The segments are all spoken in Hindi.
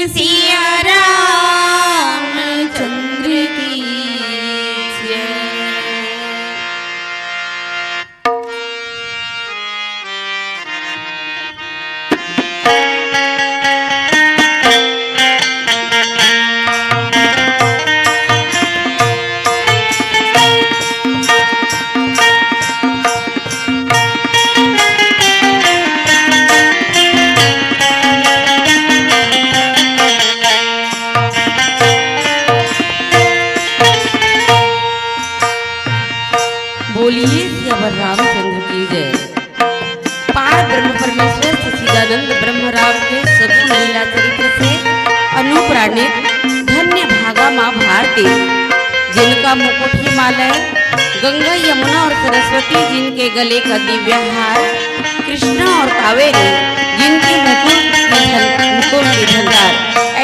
सिया रामचंद्र की जय। बोलिए सियावर रामचंद्र की जय। पार ब्रह्म परमेश्वर सच्चिदानंद ब्रह्मराम के सगुण लीला चरित्र से अनुप्राणित धन्य भागा माँ भारती, जिनका मुकुट हिमालय, गंगा यमुना और सरस्वती जिनके गले का दिव्य हार, कृष्णा और कावेरी जिनकी मुकुट की झंकार,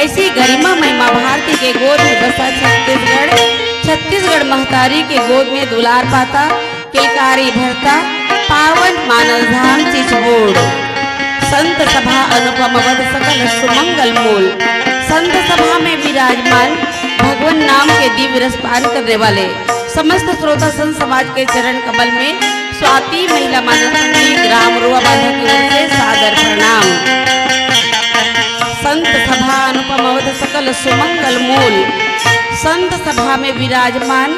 ऐसी गरिमा में माँ भारती के गोद में बसा छत्तीसगढ़ महतारी के गोद में दुलार पाता, किलकारी भरता पावन मानस धाम चिचबोड़। संत सभा अनुपम वद सकल सुमंगल मूल, संत सभा में विराजमान भगवान नाम के दिव्य रस पान करने वाले समस्त श्रोता संत समाज के चरण कमल में स्वाति महिला मानस ग्राम रुआ बांधा की ओर से सादर प्रणाम। संत सभा अनुपम वद सकल सुमंगल मूल, संत सभा में विराजमान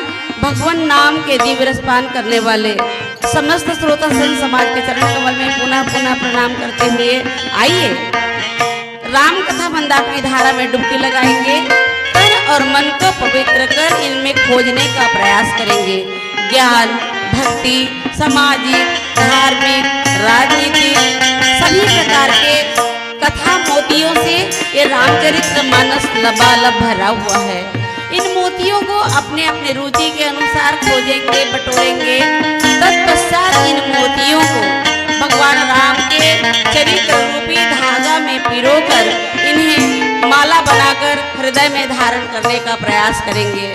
भगवान नाम के दिव्य रस पान करने वाले समस्त श्रोता संत समाज के चरण कमल में पुनः पुनः प्रणाम करते हुए आइए राम कथा मंदाकिनी धारा में डुबकी लगाएंगे। तन और मन को पवित्र कर इनमें खोजने का प्रयास करेंगे। ज्ञान, भक्ति, सामाजिक, धार्मिक, राजनीतिक सभी प्रकार के कथा मोतियों से ये रामचरित्र मानस लबालब भरा हुआ है। इन मोतियों को अपने अपने रुचि के अनुसार खोजेंगे, बटोरेंगे। तत्पश्चात इन मोतियों को भगवान राम के चरित्र रूपी धागा में पिरोकर इन्हें माला बनाकर हृदय में धारण करने का प्रयास करेंगे।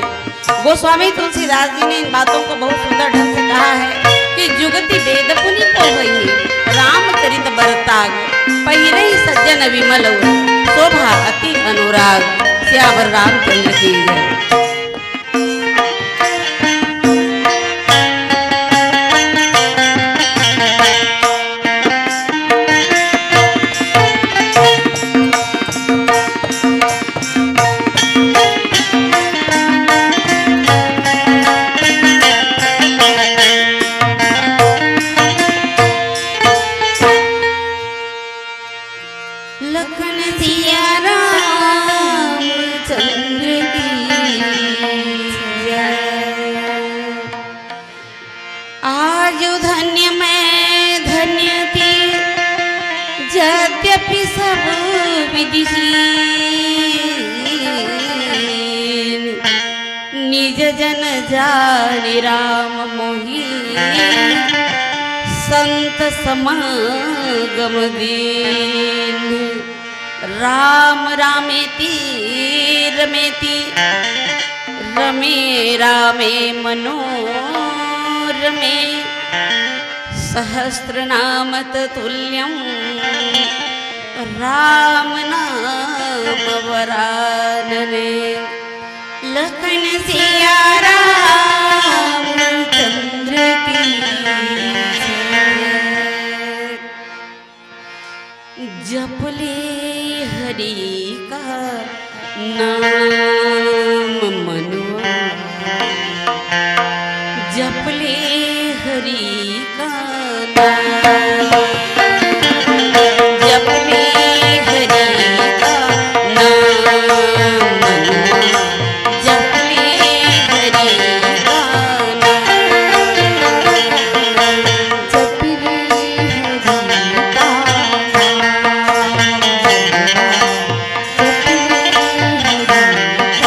गोस्वामी तुलसीदास जी ने इन बातों को बहुत सुंदर ढंग से कहा है कि जुगति वेद पुनि पोवई रामचरित बरताग, पहिरे सज्जन विमल शोभा अति अनुराग। सियावर रामचंद्र की जय। लखन सिया रामचंद्र की जय। आज धन्य मैं धन्य थी यद्यपि सब विदिशीन, निज जन जानि राम मोहि संत समागम दीन। राम रामेति रमेति रमे रामे मनोरमे, सहस्रनाम तत्तुल्यं राम नाम वरानने। लखन सिया रामचंद्र की जप ले हरि का नाम मनुआ, जप ले हरि का नाम, जप ले हरि का नाम मनुआ, जप ले हरि का नाम, जप ले हरि का नाम।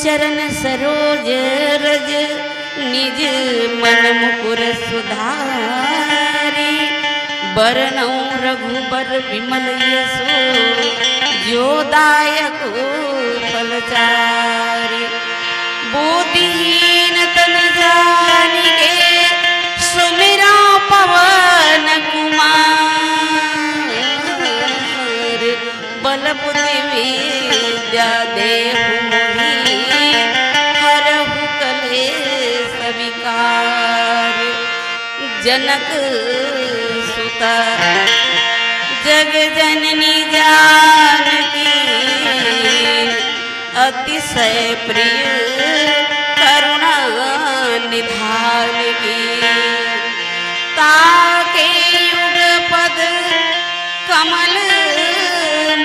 चरण सरोज रज निज मन मुकुर सुधारी बरनौ रघुबर विमल यशो जो दायक फलचारि बुद्धिहीन तन जानिके सुमिरा पवन कुमार बल बुद्धि विद्या देहु मोहि हरहु कलेश विकार जनक सुता जग जननी जानकी अतिशय प्रिय करुणा निधान की ताके युग पद कमल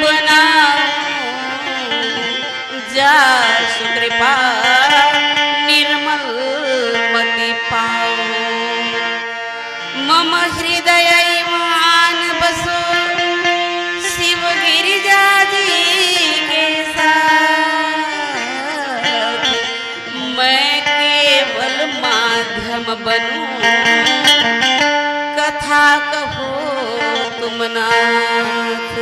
बनाओ जा सुकृपा निर्मल मति पाओ मम हृदय मान बसो शिव गिरिजा जी के साथ मैं केवल माध्यम बनूं कथा कहो तुम नाथ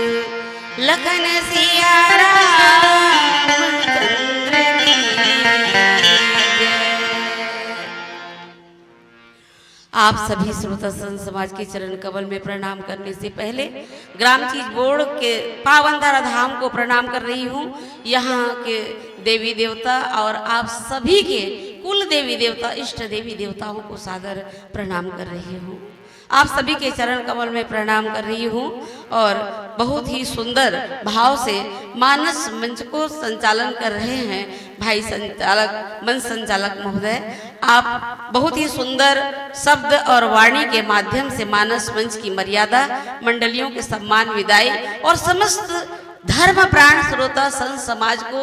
लखन सिया रामचंद्र की जय। आप सभी श्रोता संत समाज के चरण कमल में प्रणाम करने से पहले ग्राम चीज बोर्ड के पावन धारा धाम को प्रणाम कर रही हूँ। यहाँ के देवी देवता और आप सभी के कुल देवी देवता इष्ट देवी देवताओं को सादर प्रणाम कर रही हूँ। आप सभी के चरण कमल में प्रणाम कर रही हूँ और बहुत ही सुंदर भाव से मानस मंच को संचालन कर रहे हैं भाई संचालक मंच संचालक महोदय। आप बहुत ही सुंदर शब्द और वाणी के माध्यम से मानस मंच की मर्यादा मंडलियों के सम्मान विदाई और समस्त धर्म प्राण श्रोता संत समाज को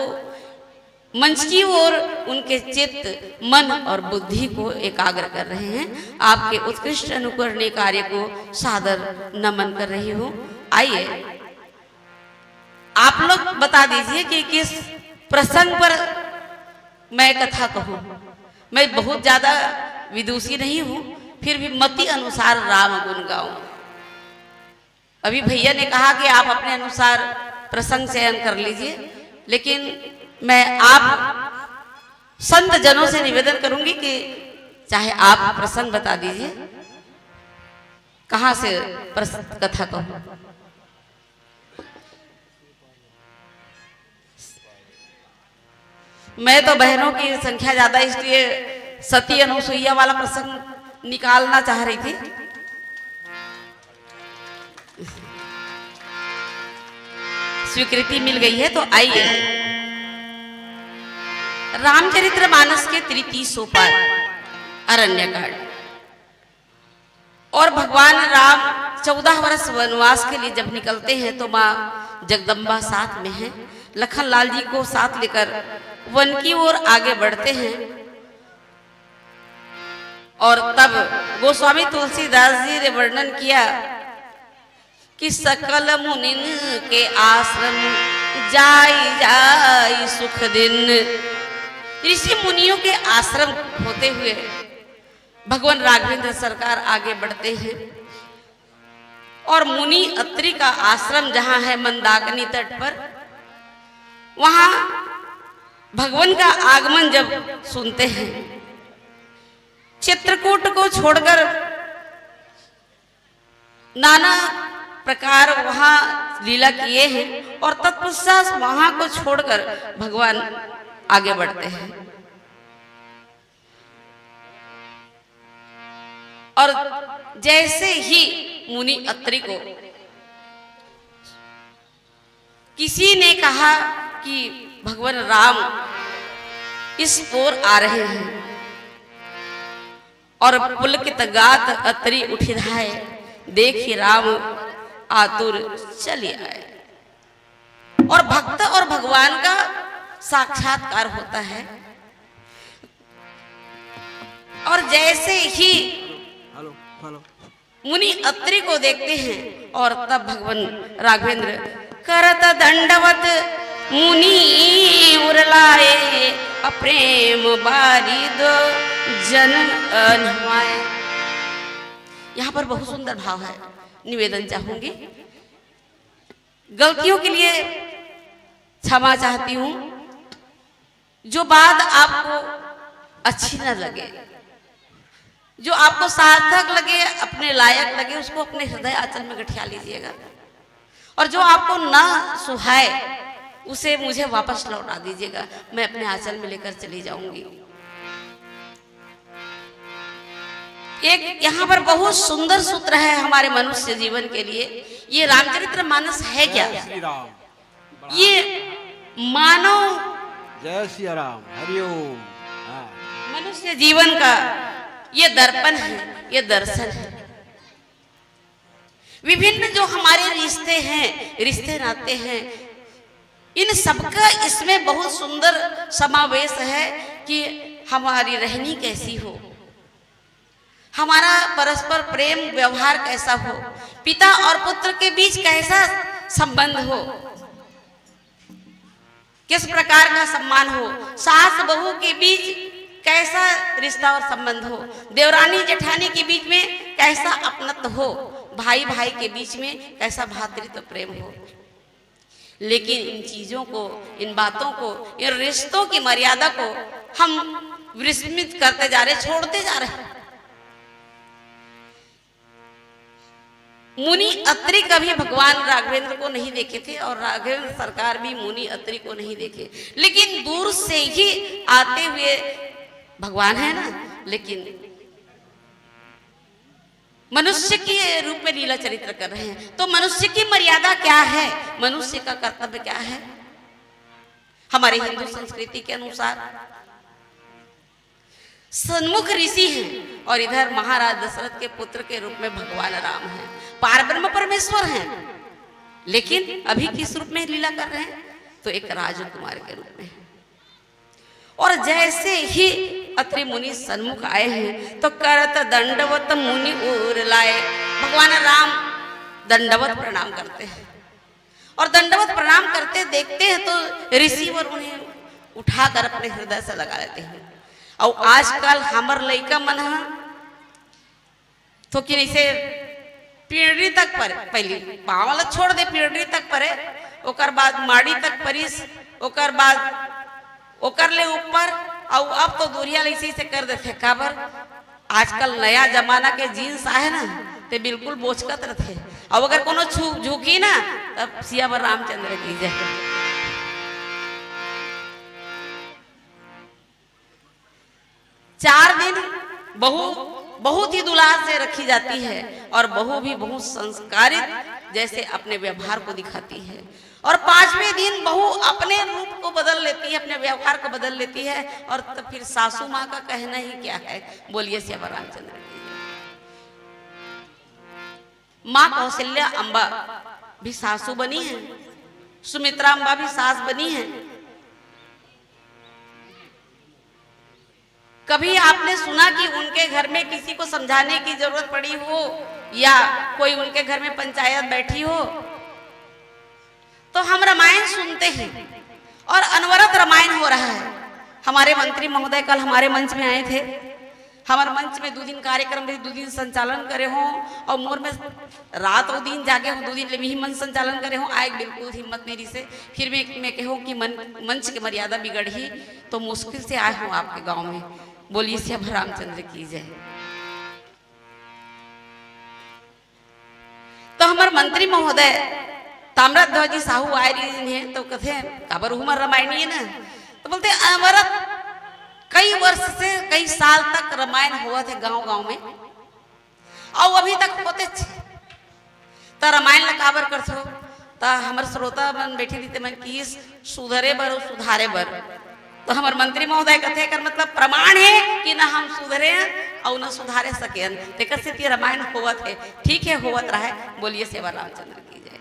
मंच की ओर उनके चित्त मन और बुद्धि को एकाग्र कर रहे हैं। आपके उत्कृष्ट अनुकरणीय कार्य को सादर नमन कर रही हूँ। आइए आप लोग बता दीजिए कि किस प्रसंग पर मैं कथा कहूँ। मैं बहुत ज्यादा विदुषी नहीं हूँ, फिर भी मति अनुसार राम गुण गाऊं। अभी भैया ने कहा कि आप अपने अनुसार प्रसंग चयन कर लीजिए, लेकिन मैं आप संत जनों से निवेदन करूंगी कि चाहे आप प्रसंग बता दीजिए कहां से कथा कहूं। मैं तो बहनों की संख्या ज्यादा इसलिए सती अनुसुईया वाला प्रसंग निकालना चाह रही थी। स्वीकृति मिल गई है तो आइए रामचरित्र मानस के तृतीय सोपान अरण्यकांड। और भगवान राम 14 वर्ष वनवास के लिए जब निकलते हैं तो माँ जगदम्बा साथ में है। लखन लाल जी को साथ लेकर वन की ओर आगे बढ़ते हैं और तब गोस्वामी तुलसीदास जी ने वर्णन किया कि सकल मुनिन के आश्रम जाई जाई सुख दिन। ऋषि मुनियों के आश्रम होते हुए भगवान राघवेंद्र सरकार आगे बढ़ते हैं और मुनि अत्रि का आश्रम जहां है मंदाकिनी तट पर, वहां भगवान का आगमन जब सुनते हैं चित्रकूट को छोड़कर नाना प्रकार वहां लीला किए हैं और तत्पश्चात वहां को छोड़कर भगवान आगे बढ़ते हैं। और जैसे ही मुनि अत्रि को किसी ने कहा कि भगवान राम इस ओर आ रहे हैं और पुलकित गात अत्रि उठी धाए, देखी राम आतुर चले आए। और भक्त और भगवान का साक्षात्कार होता है। और जैसे ही मुनि अत्रि को देखते हैं और तब भगवान राघवेंद्र करत दंडवत मुनि उरलाए अप्रेम बारी दो जन अनवाए। यहाँ पर बहुत सुंदर भाव है। निवेदन चाहूंगी। गलतियों के लिए क्षमा चाहती हूं। जो बात आपको अच्छी न लगे, जो आपको सार्थक लगे, अपने लायक लगे, उसको अपने हृदय आंचल में गठिया लीजिएगा। और जो आपको ना सुहाए उसे मुझे वापस लौटा दीजिएगा, मैं अपने आंचल में लेकर चली जाऊंगी। एक यहाँ पर बहुत सुंदर सूत्र है हमारे मनुष्य जीवन के लिए। ये रामचरितमानस है क्या? ये मानव, जय श्री राम, हरिओम। मनुष्य जीवन का ये दर्पण है, ये दर्शन है। विभिन्न जो हमारे रिश्ते हैं, रिश्ते नाते हैं, इन सबका इसमें बहुत सुंदर समावेश है कि हमारी रहनी कैसी हो, हमारा परस्पर प्रेम व्यवहार कैसा हो, पिता और पुत्र के बीच कैसा संबंध हो, किस प्रकार का सम्मान हो, सास बहू के बीच कैसा रिश्ता और संबंध हो, देवरानी जेठानी के बीच में कैसा अपनत्व हो, भाई भाई के बीच में कैसा भ्रातृत्व प्रेम हो। लेकिन इन चीजों को, इन बातों को, इन रिश्तों की मर्यादा को हम विस्मृत करते जा रहे, छोड़ते जा रहे। मुनि अत्रि कभी भगवान राघवेंद्र को नहीं देखे थे और राघवेंद्र सरकार भी मुनि अत्रि को नहीं देखे, लेकिन दूर से ही आते हुए भगवान है ना, लेकिन मनुष्य के रूप में लीला चरित्र कर रहे हैं। तो मनुष्य की मर्यादा क्या है, मनुष्य का कर्तव्य क्या है? हमारे हिंदू संस्कृति के अनुसार सन्मुख ऋषि हैं और इधर महाराज दशरथ के पुत्र के रूप में भगवान राम हैं, पारब्रह्म परमेश्वर हैं, लेकिन अभी किस रूप में लीला कर रहे हैं? तो एक राजकुमार के रूप में। और जैसे ही अत्रि मुनि सन्मुख आए हैं तो करत दंडवत मुनि ओर लाए, भगवान राम दंडवत प्रणाम करते हैं और दंडवत प्रणाम करते देखते हैं तो ऋषिवर उन्हें उठाकर अपने हृदय से लगा लेते हैं। और आजकल हमर लइका मन तो कि इसे पीढ़ी तक पर, पहले पाँव वाला छोड़ दे, पीढ़ी तक परे, ओकर बाद माड़ी तक परिस, ओकर बाद ओकर ले ऊपर, और अब तो दूरिया लैसी से कर देते। काबर आजकल नया जमाना के जीन्स आए ना, ते बिल्कुल बोचकत रहते, और अगर कोनो झुकी ना तब सियावर रामचंद्र की जय। चार दिन बहू बहुत ही दुलार से रखी जाती है और बहू भी बहुत संस्कारित जैसे अपने व्यवहार को दिखाती है। और पांचवें दिन बहू अपने रूप को बदल लेती है, अपने व्यवहार को बदल लेती है, और तब फिर सासू माँ का कहना ही क्या है, बोलिए सियावर रामचंद्र की। माँ कौशल्या अम्बा भी सासू बनी है, सुमित्रा अम्बा भी सास बनी है। कभी आपने सुना कि उनके घर में किसी को समझाने की जरूरत पड़ी हो या कोई उनके घर में पंचायत बैठी हो? तो हम रामायण सुनते हैं और अनवरत रामायण हो रहा है। हमारे मंत्री महोदय कल हमारे मंच में आए थे, हमारे मंच में 2 दिन कार्यक्रम भी 2 दिन संचालन करे हो, और मोर में रात और दिन जागे हो, 2 दिन ले भी मंच संचालन करे हो। आए बिल्कुल हिम्मत मेरी से, फिर मैं कहूँ कि मंच की मर्यादा बिगड़ ही तो मुश्किल से आए हूँ आपके गाँव में। बोलिए सियावर रामचंद्र की जय। तो हमारे मंत्री महोदय ताम्रध्वज जी साहू आए रही हैं, तो कहते काबर उमर रामायण है ना, तो बोलते अनवरत कई वर्ष से कई साल तक रामायण हुआ थे गांव-गांव में, और अभी तक होते तो रामायण ला काबर करथो? तो हमारे श्रोता मन बैठी थी मन की सुधरे बर और सुधारे बर। तो हमारे मंत्री महोदय कहते कर मतलब प्रमाण है कि ना हम सुधरे और न सुधारे सके, तेकर से रामायण होवत है, ठीक है होवत रहा है। बोलिए सियावर रामचंद्र की जय।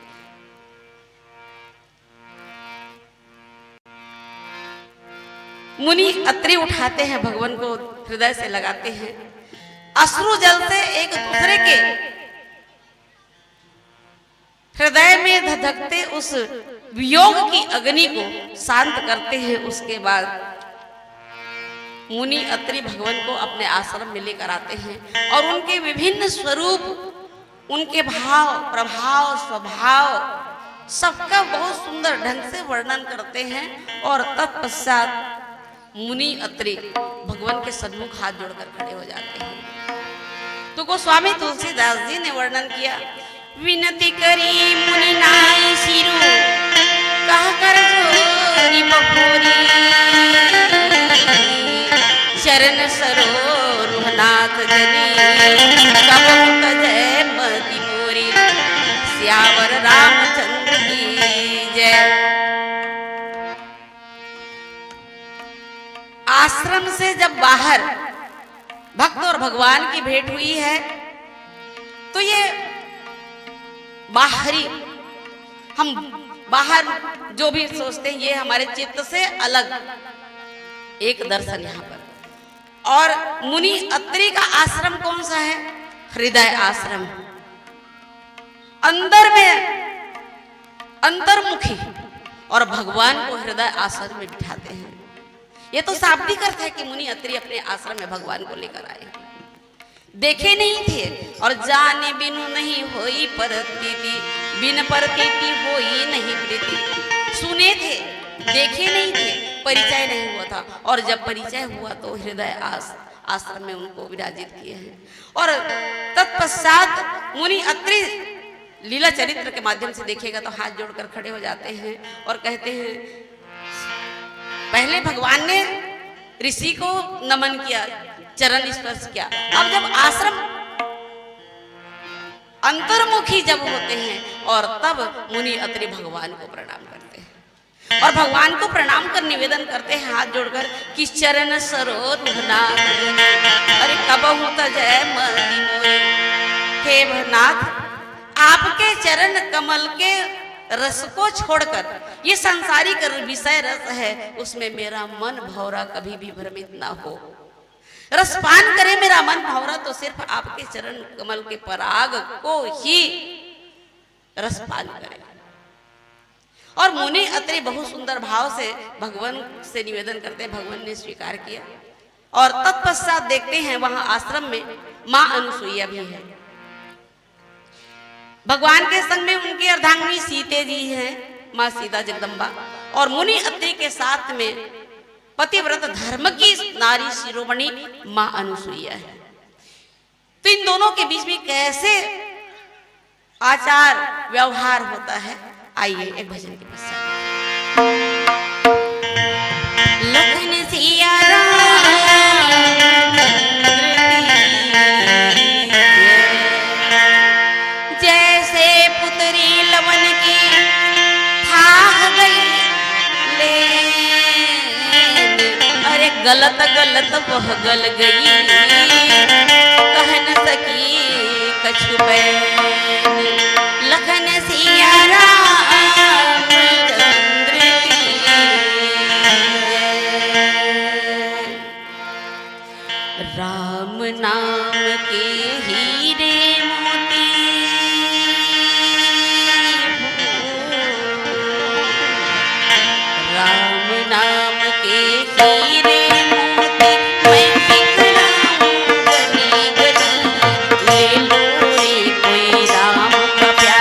मुनि अत्रि उठाते हैं, भगवान को हृदय से लगाते हैं, अश्रु जल से एक दूसरे के हृदय में धधकते उस वियोग की अग्नि को शांत करते हैं। उसके बाद मुनि अत्रि भगवान को अपने आश्रम में लेकर आते हैं और उनके विभिन्न स्वरूप उनके भाव, प्रभाव, स्वभाव सबका बहुत सुंदर ढंग से वर्णन करते हैं। और तत्पश्चात मुनि अत्रि भगवान के सन्मुख हाथ जोड़कर खड़े हो जाते हैं। तो गोस्वामी तुलसीदास जी ने वर्णन किया, विनती करी मुनि नाई सिरु कह कर जोरी बखोरी, चरण सरोरुह नाथ जनी कबहु तजय मति मोरी, सियावर रामचंद्र की जय। आश्रम से जब बाहर भक्त और भगवान की भेंट हुई है तो ये बाहरी, हम बाहर जो भी सोचते हैं ये हमारे चित्त से अलग एक दर्शन यहाँ पर। और मुनि अत्रि का आश्रम कौन सा है? हृदय आश्रम, अंदर में अंतर्मुखी, और भगवान को हृदय आश्रम में बिठाते हैं। ये तो शाब्दिक अर्थ है कि मुनि अत्रि अपने आश्रम में भगवान को लेकर आए। देखे नहीं थे और जाने बिनु नहीं होई परतीति, बिन परतीति होई नहीं प्रीति। सुने थे, देखे नहीं थे, परिचय नहीं हुआ था, और जब परिचय हुआ तो हृदय आश्रम में उनको विराजित किए हैं। और तत्पश्चात मुनि अत्रि लीला चरित्र के माध्यम से देखेगा तो हाथ जोड़कर खड़े हो जाते हैं और कहते हैं, पहले भगवान ने ऋषि को नमन किया, चरण स्पर्श किया। अब जब आश्रम अंतर्मुखी जब होते हैं और तब मुनि अत्रि भगवान को प्रणाम करते हैं और भगवान को प्रणाम कर निवेदन करते हैं हाथ जोड़कर कि चरण सरोरुह नाथ, अरे कबहु तजय मति मोरी। हे नाथ, आपके चरण कमल के रस को छोड़कर, ये सांसारिक विषय रस है, उसमें मेरा मन भौरा कभी भी भ्रमित ना हो। रसपान करे मेरा मन भौरा तो सिर्फ आपके चरण कमल के पराग को ही रसपान करे। और मुनि अत्रि बहुत सुंदर भाव से भगवान से निवेदन करते हैं, भगवान ने स्वीकार किया। और तत्पश्चात देखते हैं वहां आश्रम में मां अनुसुईया भी है। भगवान के संग में उनकी अर्धांगिनी सीते जी हैं, मां सीता जगदम्बा, और मुनि अत्रि के साथ में पतिव्रत धर्म की नारी शिरोमणि मां अनुसुईया है। तो इन दोनों के बीच में कैसे आचार व्यवहार होता है, आइए एक भजन के पश्चात। लखन सिया जैसे पुत्री लवन की थाह गई ले, अरे गलत गलत वह गल गई, कह न सकी कछु बैन। लखन सिया रामचंद्र की जय। राम नाम के हीरे मोती, राम नाम के हीरे मोती, मैं बिखराऊं गली गली, ले लो रे कोई राम का प्यार।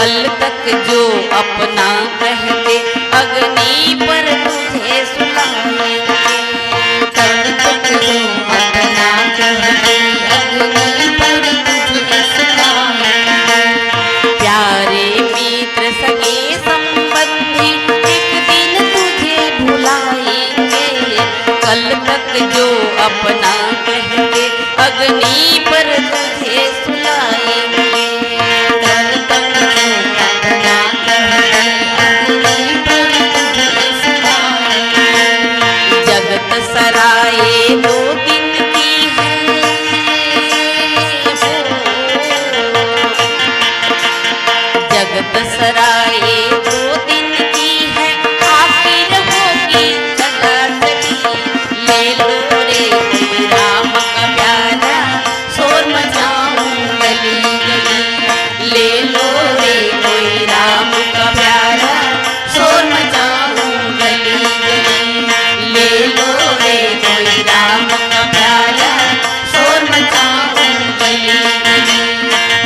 कल तक जो अपना कहते अग्नि पर तुझे सुलाएंगे। कल तक जो अपना कहते अग्नि पर तुझे सुलाएंगे। प्यारे मित्र सगे संबंधी एक दिन तुझे भुलाएंगे। कल तक जो अपना कहते अग्नि पर तुझे सुलाएंगे। कल तक जो अपना कहते अग्नि पर तुझे सुलाएंगे। जगत सराय दो दिन की है, जगत सराय दो दिन की है, आखिर होगी चला चली। ले लो रे कोई राम का प्यारा, शोर मचाऊं गली गली। ले लो रे कोई राम का प्यारा, शोर मचाऊं गली गली। ले लो रे कोई राम का प्यारा, शोर मचाऊं गली गली।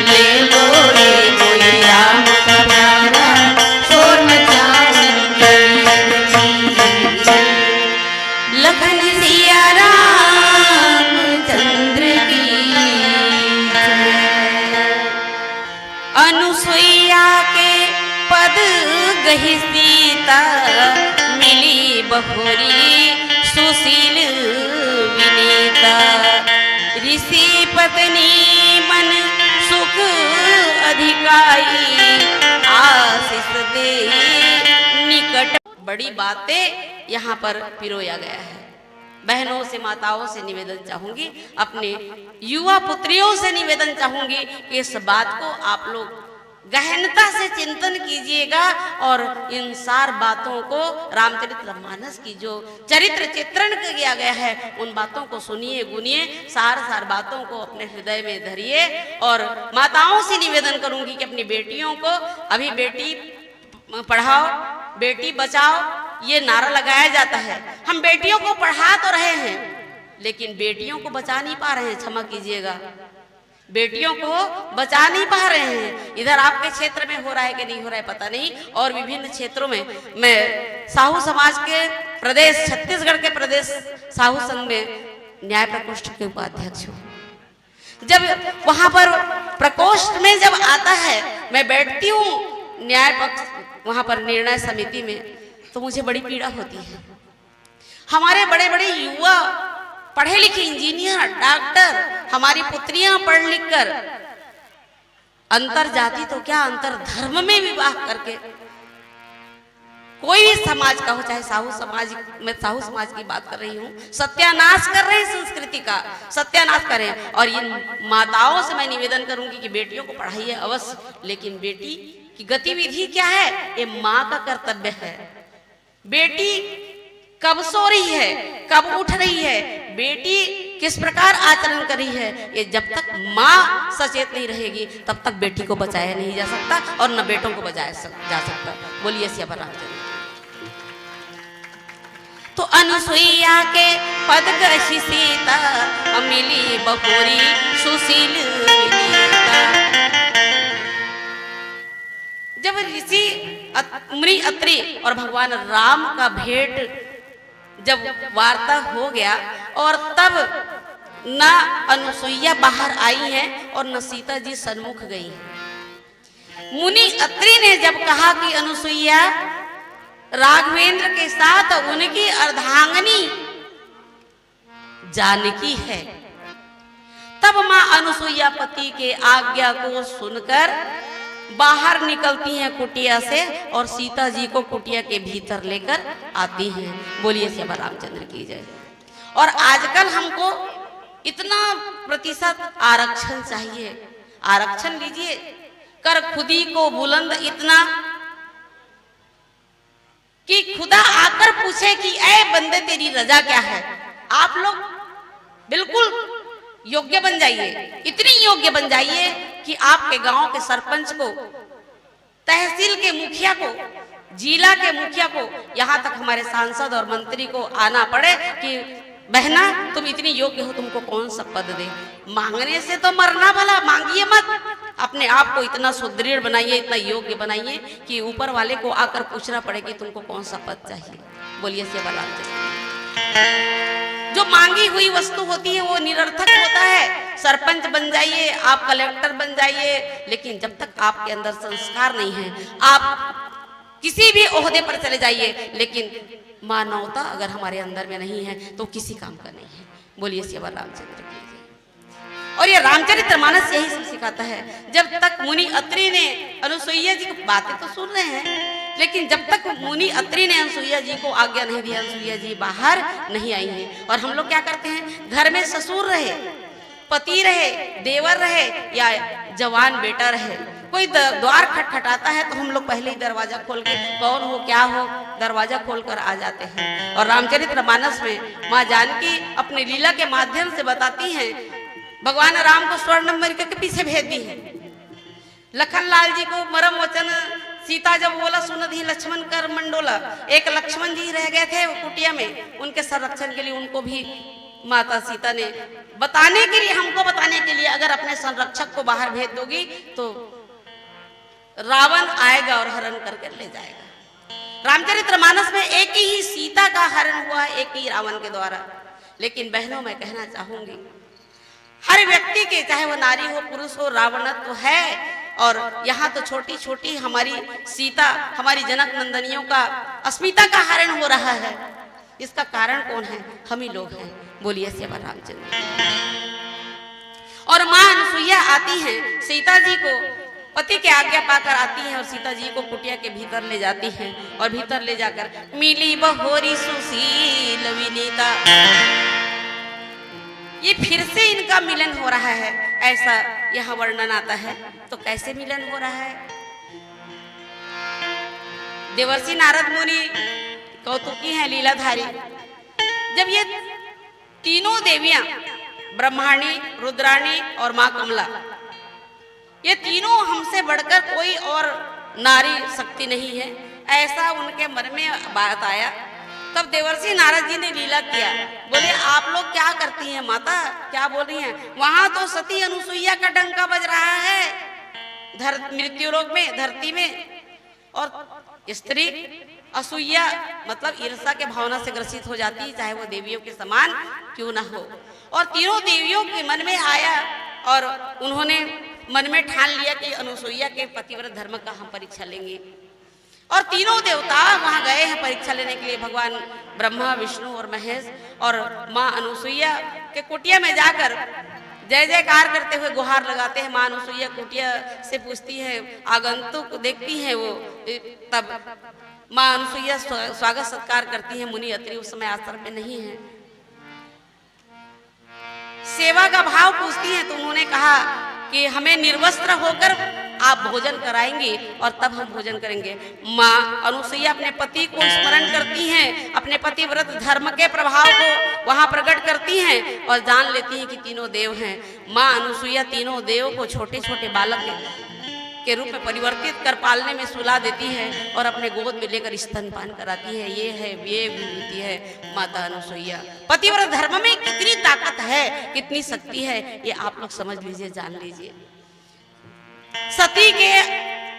ले लो रे कोई राम का प्यारा, शोर मचाऊं गली गली। लखन सिया राम चंद्र की जय। अनुसुईया के पद गही सीता, मिली बहुरी सुशील विनीता। ऋषि पत्नी मन सुख अधिकाई, आशीष दे निकट। बड़ी बातें यहाँ पर पिरोया गया है। बहनों से, माताओं से निवेदन चाहूंगी, अपने युवा पुत्रियों से निवेदन चाहूंगी कि इस बात को आप लोग गहनता से चिंतन कीजिएगा और इन सार बातों को रामचरितमानस की जो चरित्र चित्रण किया गया है उन बातों को सुनिए, गुनिए, सार बातों को अपने हृदय में धरिए। और माताओं से निवेदन करूंगी कि अपनी बेटियों को, अभी बेटी पढ़ाओ बेटी बचाओ ये नारा लगाया जाता है। हम बेटियों को पढ़ा तो रहे हैं लेकिन बेटियों को बचा नहीं पा रहे हैं। क्षमा कीजिएगा, बेटियों को बचा नहीं पा रहे हैं। इधर आपके क्षेत्र में हो रहा है कि नहीं हो रहा है पता नहीं, और विभिन्न क्षेत्रों में मैं साहू समाज के प्रदेश, छत्तीसगढ़ के प्रदेश साहू संघ में न्याय प्रकोष्ठ के उपाध्यक्ष हूँ। जब वहां पर प्रकोष्ठ में जब आता है, मैं बैठती हूँ न्याय पक्ष वहां पर निर्णय समिति में, तो मुझे बड़ी पीड़ा होती है। हमारे बड़े बड़े युवा पढ़े लिखे इंजीनियर, डॉक्टर, हमारी पुत्रियां पढ़ लिख कर अंतर जाति तो क्या अंतर धर्म में विवाह करके कोई भी समाज का हो, चाहे साहू समाज, मैं साहू समाज की बात कर रही हूँ, सत्यानाश कर रहे हैं, संस्कृति का सत्यानाश कर रहे हैं। और इन माताओं से मैं निवेदन करूंगी कि बेटियों को पढ़ाइए अवश्य, लेकिन बेटी की गतिविधि क्या है ये माँ का कर्तव्य है। बेटी कब सो रही है, कब उठ रही है, बेटी किस प्रकार आचरण कर रही है, ये जब तक माँ सचेत नहीं रहेगी तब तक बेटी को बचाया नहीं जा सकता और न बेटों को बचाया जा सकता। बोलिए सियावर रामचंद्र। तो अनुसुईया के पद गशी सीता, मिली बहुरी सुशील विनीता। जब ऋषि मुनि अत्रि और भगवान राम का भेंट जब वार्ता हो गया और तब न अनुसुईया बाहर आई है और न सीता जी सन्मुख गई है। मुनि अत्रि ने जब कहा कि अनुसुईया राघवेंद्र के साथ उनकी अर्धांगिनी जानकी है, तब मां अनुसुईया पति के आज्ञा को सुनकर बाहर निकलती हैं कुटिया से और सीता जी को कुटिया के भीतर लेकर आती हैं। बोलिए सिया रामचंद्र की जय। और आजकल हमको इतना प्रतिशत आरक्षण चाहिए, आरक्षण लीजिए, कर खुदी को बुलंद इतना कि खुदा आकर पूछे कि ऐ बंदे तेरी रजा क्या है। आप लोग बिल्कुल योग्य बन जाइए, इतनी योग्य बन जाइए कि आपके गांव के सरपंच को, तहसील के मुखिया को, जिला के मुखिया को, यहाँ तक हमारे सांसद और मंत्री को आना पड़े कि बहना तुम इतनी योग्य हो, तुमको कौन सा पद दे। मांगने से तो मरना भला, मांगिए मत। अपने आप को इतना सुदृढ़ बनाइए, इतना योग्य बनाइए कि ऊपर वाले को आकर पूछना पड़े कि तुमको कौन सा पद चाहिए। बोलिए श्री रामचंद्र। जो मांगी हुई वस्तु होती है वो निरर्थक होता है। सरपंच बन जाइए, आप कलेक्टर बन जाइए, लेकिन जब तक आपके अंदर संस्कार नहीं है, आप किसी भी ओहदे पर चले जाइए, लेकिन मानवता अगर हमारे अंदर में नहीं है तो किसी काम का नहीं है। बोलिए श्री रामचंद्र की। और ये रामचरितमानस यही सब सिखाता है। जब तक मुनि अत्रि ने अनुसुईया जी की बातें तो सुन रहे हैं, लेकिन जब तक मुनि अत्रि ने अनुसुईया जी को आज्ञा नहीं दी, अनुसुईया जी बाहर नहीं आई हैं। और हम लोग क्या करते हैं, घर में ससुर रहे, पति रहे, देवर रहे या जवान बेटा रहे, कोई द्वार खटखटाता है तो हम लोग पहले ही दरवाजा खोल के कौन हो क्या हो दरवाजा खोल कर आ जाते हैं। और रामचरितमानस में माँ जानकी अपनी लीला के माध्यम से बताती हैं, भगवान राम को स्वर्ण मृग के पीछे भेज दी है। लखन लाल जी को मरम वचन सीता जब बोला सुनधि लक्ष्मण कर मंडोला, एक लक्ष्मण जी रह गए थे कुटिया में, उनके संरक्षण के लिए उनको भी माता सीता ने बताने के लिए, हमको बताने के लिए, अगर अपने संरक्षक को बाहर भेज दोगी तो रावण आएगा और हरण करके ले जाएगा। रामचरितमानस में एक ही सीता का हरण हुआ, एक ही रावण के द्वारा। लेकिन बहनों मैं कहना चाहूंगी, हर व्यक्ति के, चाहे वो नारी हो पुरुष हो, रावणत्व तो है। और यहाँ तो छोटी छोटी हमारी सीता, हमारी जनक नंदनियों का अस्मिता का हरण हो रहा है। इसका कारण कौन है? हम ही लोग हैं। बोलिए श्री रामचंद्र। और माँ अनुसुईया आती हैं, सीता जी को पति के आज्ञा पाकर आती हैं और सीता जी को कुटिया के भीतर ले जाती हैं। और भीतर ले जाकर मिली बहोरी सुशील विनीता, ये फिर से इनका मिलन हो रहा है, ऐसा यह वर्णन आता है। तो कैसे मिलन हो रहा है? देवर्षि नारद मुनि कौतुकी हैं, लीलाधारी। जब ये तीनों देवियां, ब्रह्माणी, रुद्राणी और मां कमला, ये तीनों हमसे बढ़कर कोई और नारी शक्ति नहीं है, ऐसा उनके मन में बात आया। तब देवर्षि नारद जी ने लीला किया। बोले आप लोग क्या करती हैं माता, क्या बोल रही हैं? वहां तो सती अनुसुईया का डंका बज रहा है मृत्यु लोक में, धरती में। और स्त्री असूया मतलब ईर्षा के भावना से ग्रसित हो जाती है, चाहे वो देवियों के समान क्यों ना हो। और तीनों देवियों के मन में आया और उन्होंने मन में ठान लिया कि अनुसुईया के पतिव्रत धर्म का हम परीक्षा लेंगे। और तीनों देवता वहां गए हैं परीक्षा लेने के लिए, भगवान ब्रह्मा, विष्णु और महेश। और माँ अनुसुईया के कुटिया में जाकर जय जयकार करते हुए गुहार लगाते हैं। माँ अनुसुईया कुटिया से पूछती है, आगंतुक देखती हैं वो, तब माँ अनुसुईया स्वागत सत्कार करती है। मुनि अत्रि उस समय आश्रम में नहीं है। सेवा का भाव पूछती हैं तो उन्होंने कहा कि हमें निर्वस्त्र होकर आप भोजन कराएंगे और तब हम भोजन करेंगे। माँ अनुसुईया अपने पति को स्मरण करती हैं, अपने पतिव्रत धर्म के प्रभाव को वहां प्रकट करती हैं और जान लेती हैं कि तीनों देव हैं। माँ अनुसुईया तीनों देव को छोटे छोटे बालक के रूप में परिवर्तित कर पालने में सुला देती है और अपने गोद में लेकर स्तनपान कराती है। ये विभूति है माता अनुसुईया। पतिव्रत धर्म में कितनी ताकत है, कितनी शक्ति है, ये आप लोग समझ लीजिए, जान लीजिए।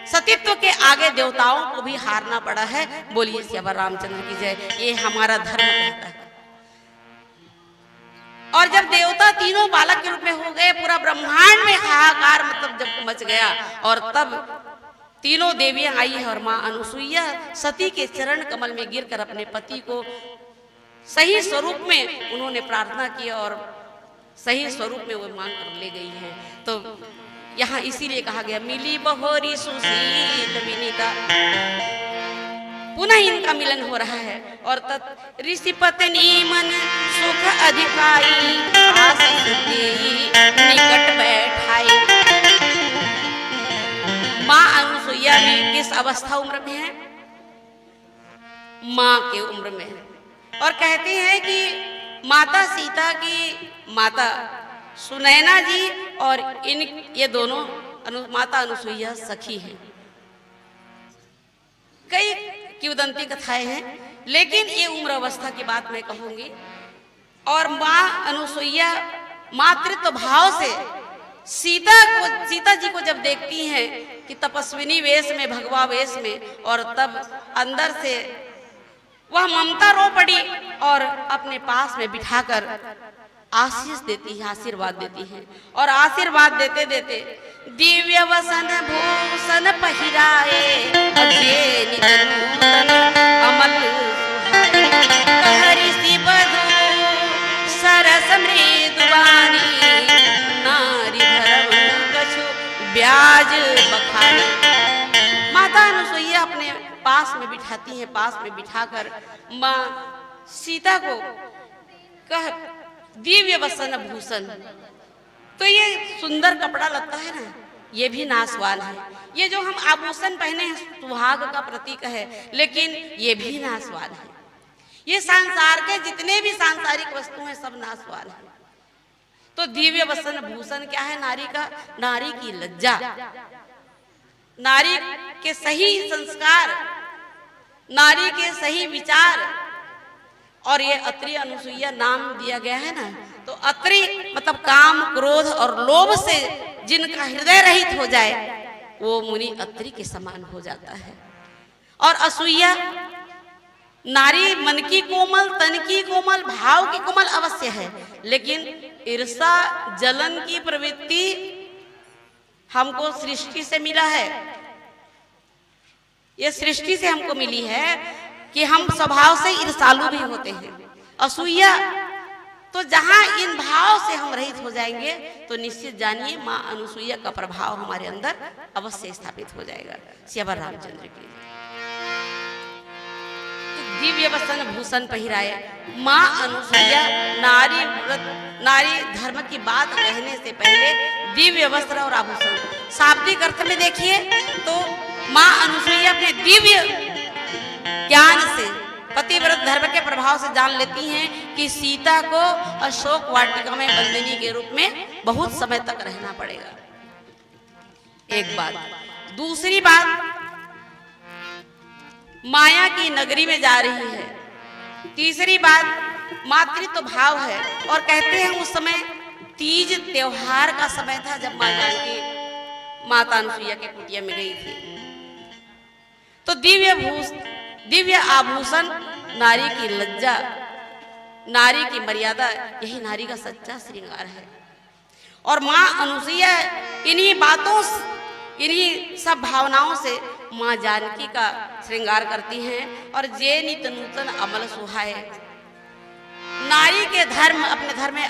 सतीत्व के आगे देवताओं को भी हारना पड़ा है। बोलिए श्री रामचंद्र की जय। ये हमारा धर्म कहता है। और जब देवता तीनों बालक के रूप में हो गए, पूरा ब्रह्मांड में हाहाकार मतलब जब मच गया, और तब तीनों देवियां आई है और माँ अनुसुईया सती के चरण कमल में गिरकर अपने पति को सही स्वरूप में उन्होंने प्रार्थना की और सही स्वरूप में वो मांग कर ले गई है। तो यहाँ इसीलिए कहा गया मिली बहोरी सुशील विनीता, पुनः इनका मिलन हो रहा है। और तत् ऋषि पत्नी मन सुख अधिकाई, आसन देई निकट बैठाई। माँ अनुसुईया में किस अवस्था उम्र में है? माँ के उम्र में है। और कहते हैं कि माता सीता की माता सुनैना जी और ये दोनों माता अनुसुईया सखी हैं। कई किंवदंती कथाएं हैं, लेकिन ये उम्र अवस्था की बात मैं कहूंगी। और माँ अनुसुईया मातृत्व भाव से सीता जी को जब देखती हैं कि तपस्विनी वेश में, भगवा वेश में, और तब अंदर से वह ममता रो पड़ी और अपने पास में बिठाकर आशीष देती है, आशीर्वाद देती है। और आशीर्वाद देते देते दिव्य वसन भूषण पहिराए, अजय नित नूतन अमल सुहाए। कहरि सी बधू सरस मृदुवानी, नारी धर्म कछु ब्याज बखानी। माता अनुसुईया अपने पास में बिठाती हैं, पास में बिठाकर माँ सीता को कह दिव्य वसन भूषण। तो ये सुंदर कपड़ा लगता है ना, ये भी नासवान है। ये जो हम आभूषण पहने हैं सुहाग का प्रतीक है, लेकिन ये भी नासवान है। ये संसार के जितने भी सांसारिक वस्तु हैं सब नासवान है। तो दिव्य वसन भूषण क्या है? नारी का, नारी की लज्जा, नारी के सही संस्कार, नारी के सही विचार। और ये अत्रि अनुसुईया नाम दिया गया है ना, तो अत्रि मतलब काम, क्रोध और लोभ से जिनका हृदय रहित हो जाए वो मुनि अत्रि के समान हो जाता है। और असूया नारी मन की कोमल, तन की कोमल, भाव की कोमल अवश्य है, लेकिन ईर्षा जलन की प्रवृत्ति हमको सृष्टि से मिला है। ये सृष्टि से हमको मिली है कि हम स्वभाव से ईर्षालु भी होते हैं। असूया तो जहां इन भाव से हम रहित हो जाएंगे तो निश्चित जानिए माँ अनुसुईया का प्रभाव हमारे अंदर अवश्य स्थापित हो जाएगा। श्यावर रामचंद्र की तो दिव्य वसन भूषण पहिराए। माँ अनुसुईया नारी व्रत, नारी धर्म की बात कहने से पहले दिव्य वस्त्र और आभूषण, शाब्दिक अर्थ में देखिए तो माँ अनुसुईया अपने दिव्य ज्ञान से, पतिव्रत धर्म के प्रभाव से जान लेती हैं कि सीता को अशोक वाटिका में बंदिनी के रूप में बहुत समय तक रहना पड़ेगा। एक बात। दूसरी बात, माया की नगरी में जा रही है। तीसरी बात, मातृत्व भाव है। और कहते हैं उस समय तीज त्योहार का समय था जब माँ जानकी माता अनुसुईया के कुटिया में गई थी। तो दिव्य आभूषण, नारी की लज्जा, नारी की मर्यादा, यही नारी का सच्चा श्रृंगार है। और माँ अनुसुईया इन्हीं बातों, इन्हीं सब भावनाओं से माँ जानकी का श्रृंगार करती हैं। और जे नित नूतन अमल सुहाए, नारी के धर्म, अपने धर्म में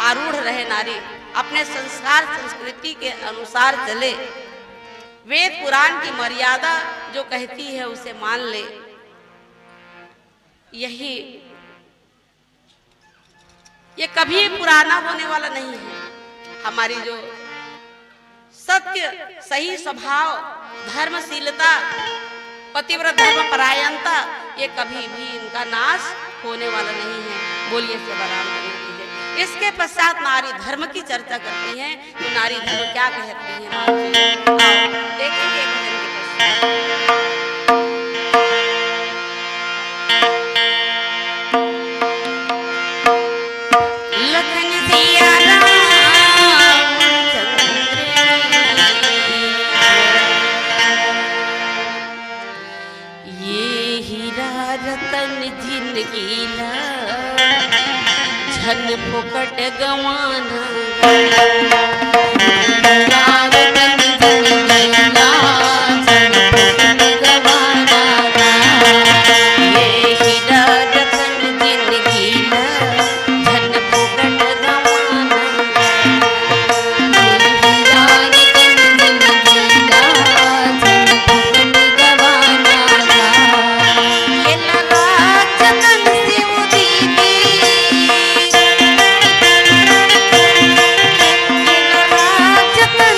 आरूढ़ रहे, नारी अपने संस्कार संस्कृति के अनुसार चले, वेद पुराण की मर्यादा जो कहती है उसे मान ले। यही, ये कभी पुराना होने वाला नहीं है। हमारी जो सत्य, सही स्वभाव, धर्मशीलता, पतिव्रत धर्म परायणता, ये कभी भी इनका नाश होने वाला नहीं है। बोलिए से बराबर नहीं है। इसके पश्चात नारी धर्म की चर्चा करती हैं। तो नारी धर्म क्या कहती है देखेंगे भजन के पश्चात। झन फुकट गवाना जतन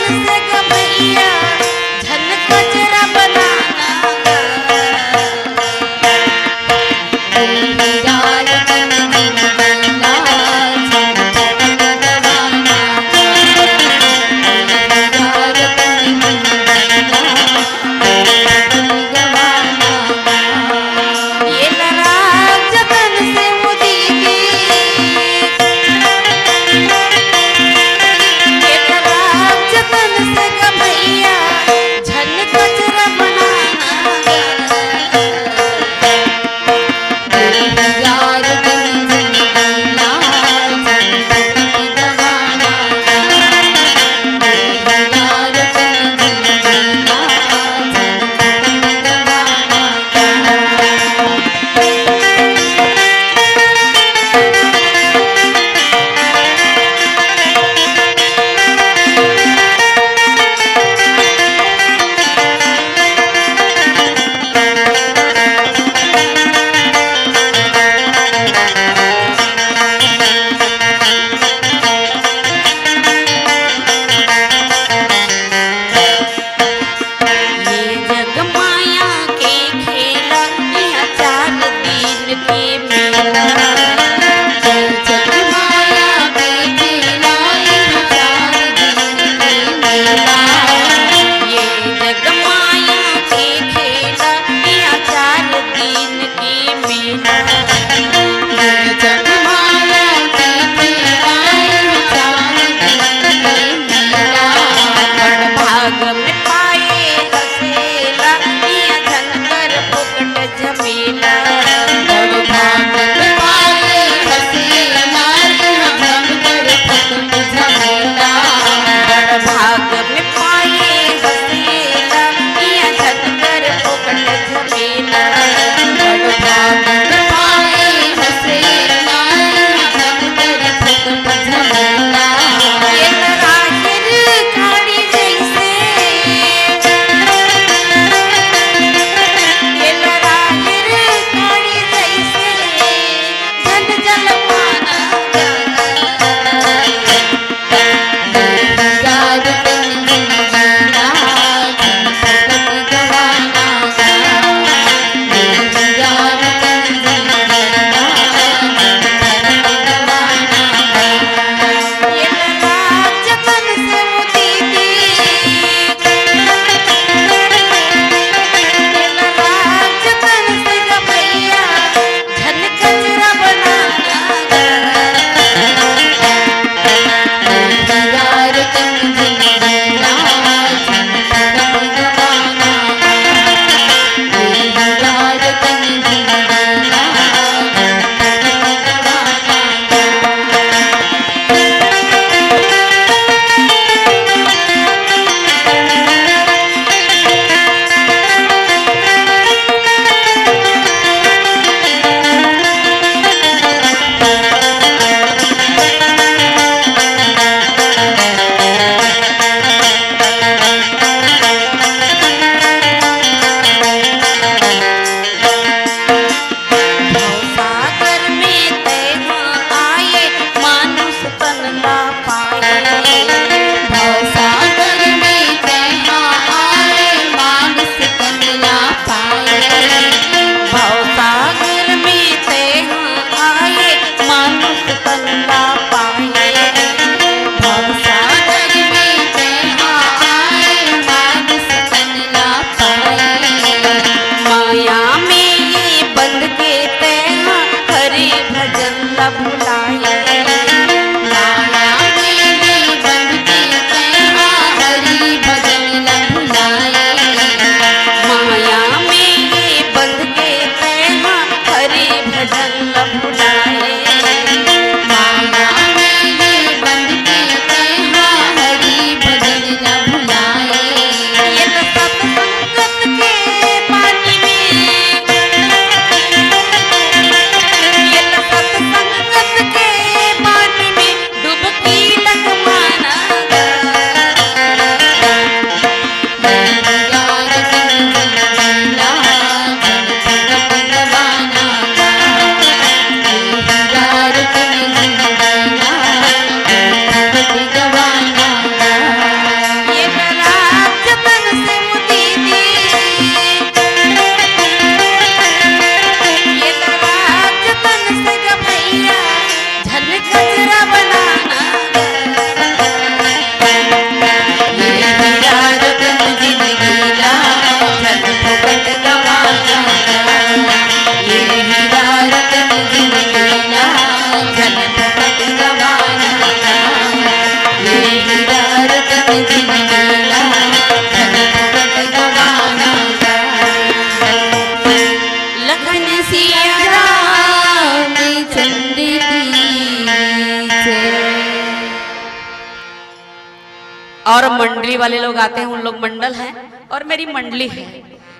मंडली वाले लोग आते हैं, उन लोग मंडल हैं और मेरी मंडली है।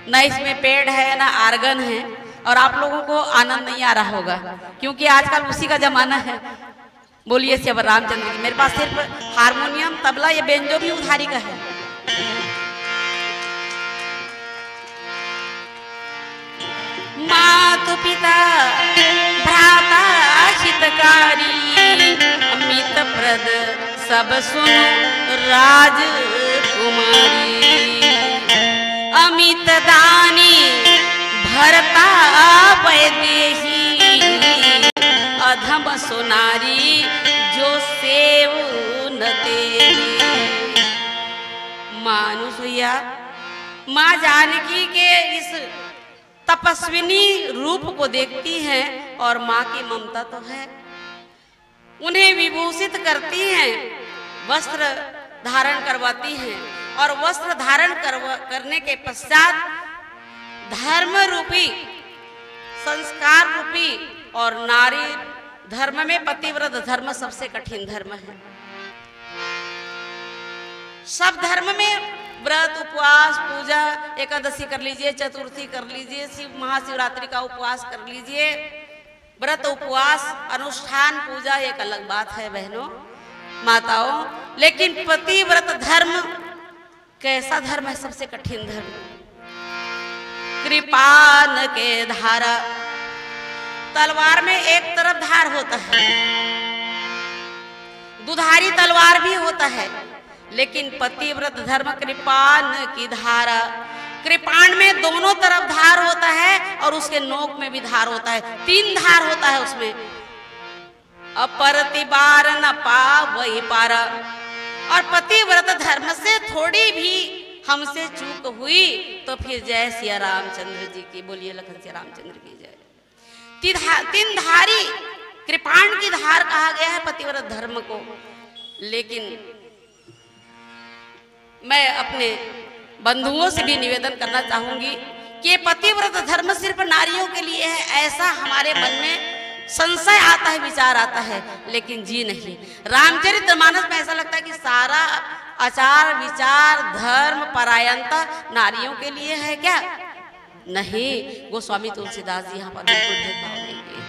ना इसमें पेड़ है ना आर्गन है, और आप लोगों को आनंद नहीं आ रहा होगा क्योंकि आजकल उसी का जमाना है। बोलिए श्री रामचंद्र की। मेरे पास सिर्फ हारमोनियम, तबला, ये बेंजो भी उधारी का है। मातु पिता भ्राता हितकारी, अमित प्रद सब सुनो राजकुमारी। अमित दानी भरता वैदेही, अधम सुनारी जो सेव न तेरी। मानुसैया माँ जानकी के इस तपस्विनी रूप को देखती हैं और माँ की ममता तो है। उन्हें विभूषित करती हैं, वस्त्र धारण करवाती हैं, और वस्त्र धारण करने के पश्चात धर्म रूपी, संस्कार रूपी, और नारी धर्म में पतिव्रत धर्म सबसे कठिन धर्म है। सब धर्म में व्रत, उपवास, पूजा, एकादशी कर लीजिए, चतुर्थी कर लीजिए, शिव महाशिवरात्रि का उपवास कर लीजिए। व्रत, उपवास, अनुष्ठान, पूजा एक अलग बात है बहनों, माताओं। लेकिन पतिव्रत धर्म कैसा धर्म है? सबसे कठिन धर्म। कृपान के धारा, तलवार में एक तरफ धार होता है, दुधारी तलवार भी होता है, लेकिन पतिव्रत धर्म कृपान की धारा। कृपाण में दोनों तरफ धार होता है और उसके नोक में भी धार होता है, 3 धार होता है उसमें। अपरतिबार न पा वही पारा। और पतिव्रत धर्म से थोड़ी भी हमसे चूक हुई तो फिर जय सिया रामचंद्र जी की। बोलिए लखन सिया रामचंद्र की जय। 3 धारी कृपाण की धार कहा गया है पतिव्रत धर्म को। लेकिन मैं अपने बंधुओं से भी निवेदन करना चाहूंगी कि पतिव्रत धर्म सिर्फ नारियों के लिए है, ऐसा हमारे मन में संशय आता है, विचार आता है, लेकिन जी नहीं। रामचरितमानस में ऐसा लगता है कि सारा आचार विचार धर्म परायणता नारियों के लिए है क्या? नहीं, गोस्वामी तुलसीदास जी यहाँ पर बिल्कुल भेदभाव नहीं किए।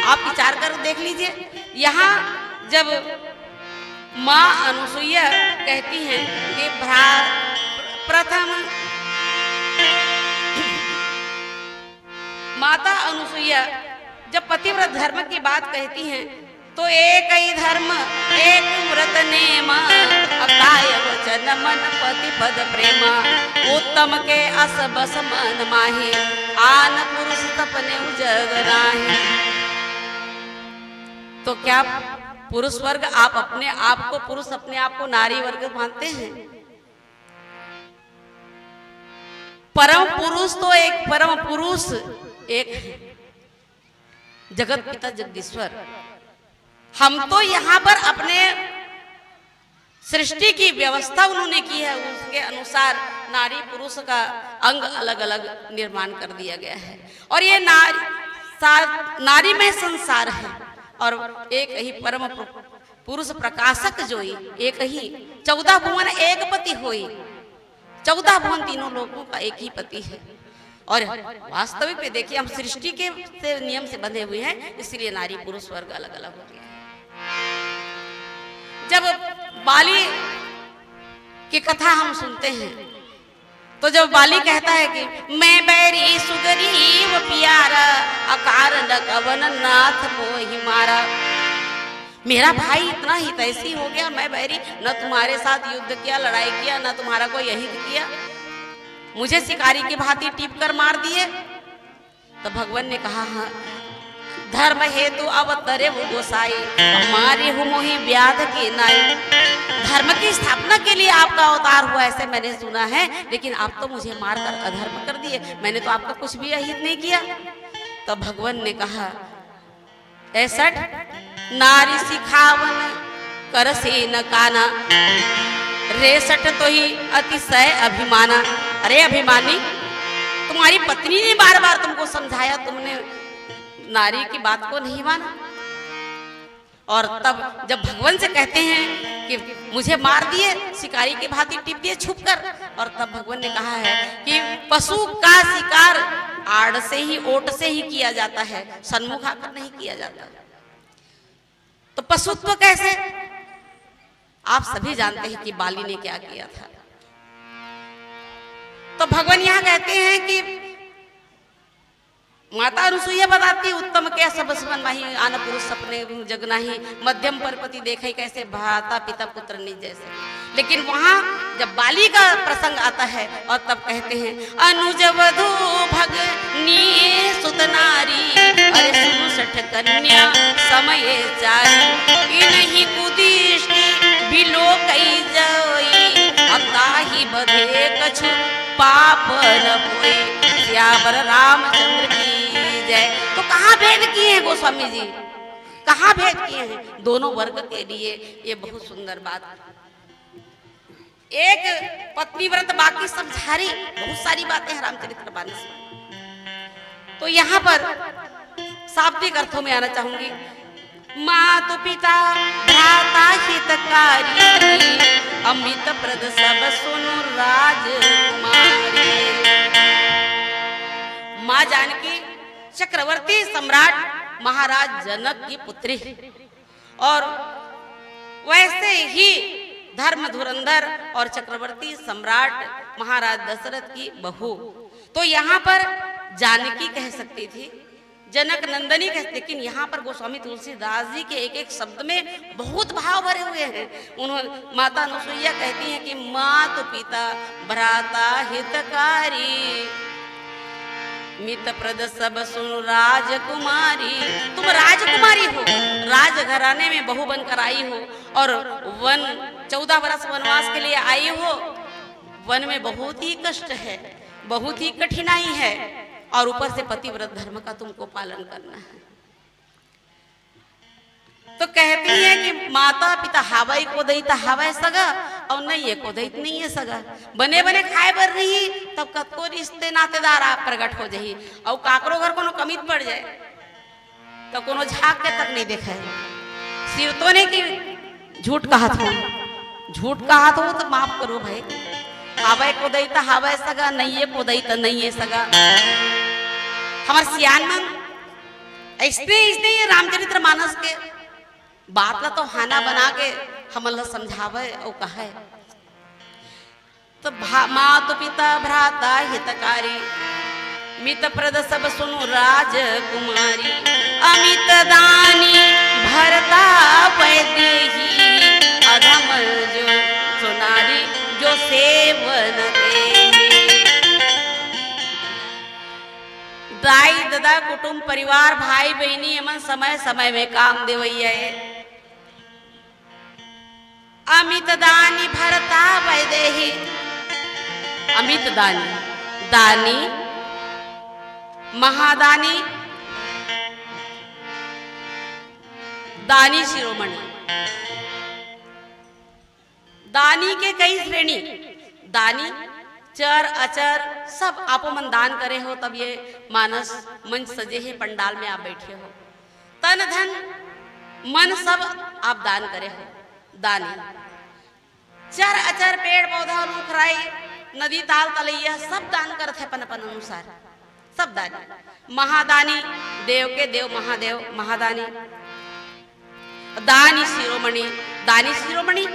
आप विचार कर देख लीजिए। यहाँ जब माँ अनुसुईया कहती हैं कि प्रथम माता अनुसुईया जब पतिव्रत धर्म की बात कहती हैं तो एक ही धर्म एक व्रत नेम, अकाय वचन मन पति पद प्रेम, उत्तम के अस बस मन माही, आन पुरुष तपने जग नाही। तो क्या पुरुष वर्ग आप अपने आप को पुरुष, अपने आप को नारी वर्ग मानते हैं? परम पुरुष तो एक परम पुरुष एक है, जगत पिता जगदीश्वर। हम तो यहाँ पर अपने सृष्टि की व्यवस्था उन्होंने की है, उसके अनुसार नारी पुरुष का अंग अलग अलग निर्माण कर दिया गया है। और ये नारी में संसार है और एक ही परम पुरुष प्रकाशक जोई, एक ही 14 भुवन एक पति होई। 14 भुवन तीनों लोगों का एक ही पति है। और वास्तविक में देखिए हम सृष्टि के से नियम से बंधे हुए हैं, इसलिए नारी पुरुष वर्ग अलग अलग हो गए। जब बाली की कथा हम सुनते हैं तो जब बाली कहता है कि मैं बैरी सुगरीव प्यारा, अकारण कवन नाथ मोहि मारा। मेरा भाई इतना हितैषी हो गया, मैं बैरी, न तुम्हारे साथ युद्ध किया, लड़ाई किया, न तुम्हारा कोई यही किया, मुझे शिकारी की भांति टीप कर मार दिए। तो भगवान ने कहा हाँ, धर्म हेतु अवतरे वो गोसाई, हमारी हुमोही व्याध की नाई। धर्म की स्थापना के लिए आपका अवतार हुआ ऐसे मैंने सुना है, लेकिन आप तो मुझे मारकर अधर्म कर दिए, मैंने तो आपका कुछ भी अहित नहीं किया। तो भगवान ने कहा 61 नारी सिखावन कर से न काना, 63 तो ही अतिशय अभिमाना। अरे अभिमानी, तुम्हारी पत्नी ने बार बार तुमको समझाया, तुमने नारी की बात को नहीं माना। और तब जब भगवान से कहते हैं कि मुझे मार दिए, शिकारी की भांति टिप दिए छुप कर, और तब भगवान ने कहा है कि पशु का शिकार आड़ से ही, ओट से ही किया जाता है, सन्मुख आकर नहीं किया जाता। तो पशुत्व कैसे? आप सभी जानते हैं कि बाली ने क्या किया था। तो भगवान यहां कहते हैं कि माता अनुसुईया बताती उत्तम क्या सब सुमन माही, आन पुरुष सपने जगना ही, मध्यम परपति देखे कैसे, भ्राता पिता पुत्र निज जैसे। लेकिन वहां जब बाली का प्रसंग आता है और तब कहते हैं अनुज वधु भगनी सुत नारी, अरे सुनु सठ कन्या समय चारी, इनहि कुदिष्टि बिलो कई जोई, अताहि बधे कछु पाप न होई, सियावर रामचंद्र की जय। तो कहाँ भेद किए हैं गोस्वामी जी, कहाँ भेद किए हैं दोनों वर्ग के लिए? ये बहुत सुंदर बात। एक पत्नी व्रत, बाकी सब झारी, बहुत सारी बातें हैं रामचरितमानस में। तो यहाँ पर शाब्दिक अर्थों में आना चाहूंगी। मातु पिता भ्राता हितकारी, अमित प्रद सब सुनु राजकुमारी। माँ जानकी चक्रवर्ती सम्राट महाराज जनक की पुत्री, और वैसे ही धर्म धुरंधर और चक्रवर्ती सम्राट महाराज दशरथ की बहू। तो यहाँ पर जानकी कह सकती थी, जनक नंदनी कह, लेकिन यहाँ पर गोस्वामी तुलसीदास जी के एक एक शब्द में बहुत भाव भरे हुए हैं। उन्होंने माता अनुसुईया कहती हैं कि मातु पिता भ्राता हितकारी, मित प्रद सब सुनु राजकुमारी। तुम राजकुमारी हो, राजघराने में बहू बनकर आई हो, और 14 वर्ष वनवास के लिए आई हो। वन में बहुत ही कष्ट है, बहुत ही कठिनाई है, और ऊपर से पतिव्रत धर्म का तुमको पालन करना है। तो कहती है कि माता पिता हावाई को दईता हावाई सगा, और नहीं ये को दईत नहीं है सगा, बने बने खाए बर रही, तब कतको रिश्ते नातेदार आप प्रकट हो जाही, और काकरो घर कोनो कमित पड़ जाए तो कोनो झाक के तक नहीं देखा है। सिर तो ने की झूठ कहा था, झूठ कहा था तो माफ करो भाई। हावाई को दईता हावाई सगा, नहीं ये को दईता नहीं है सगा। हमार सियान मन ऐसे रामचरितमानस के बात ला तो हाना बना के हमला समझावे और कहे। तो मातु पिता भ्राता हितकारी, मित प्रद सब सुनु राजकुमारी, अमित दानी भरता वैदेही, अधम जो सुनारी जो सेवन देही। दाई दादा कुटुंब परिवार भाई बहनी एमन समय समय में काम देवैया है। अमित दानी भरता वैदेही, अमित दानी, दानी महादानी, दानी शिरोमणि। दानी के कई श्रेणी, दानी चर अचर सब आपो मन दान करे हो, तब ये मानस मंच सजे है, पंडाल में आप बैठे हो। तन धन मन सब आप दान करे हो, दानी। चर अचर पेड़ पौधा रुखराई नदी ताल तलैया सब दान करते अपन अपन अनुसार, सब दानी। महादानी देव के देव महादेव महादानी। दानी शिरोमणि, दानी शिरोमणि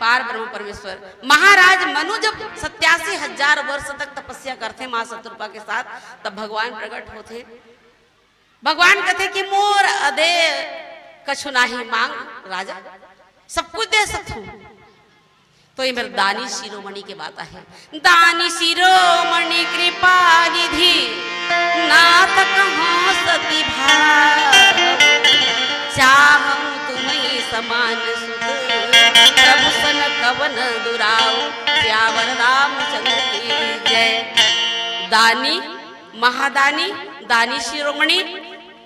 पार ब्रह्म परमेश्वर। महाराज मनु जब 87,000 वर्ष तक तपस्या करते मां शत्रुपा के साथ, तब भगवान प्रकट होते। भगवान कहते कि मोर अदे कछु नाही मांग राजा, सब कुछ दे सकता हूं। तो ये मेरे दानी शिरोमणि की बात है। दानी शिरोमणि कृपा निधि, नाथ कहाँ सती भाव, चाहम तुम्हें समान सुत, प्रभु सन कवन दुराव, श्यावर रामचंद्र की जय। दानी महादानी, दानी शिरोमणि,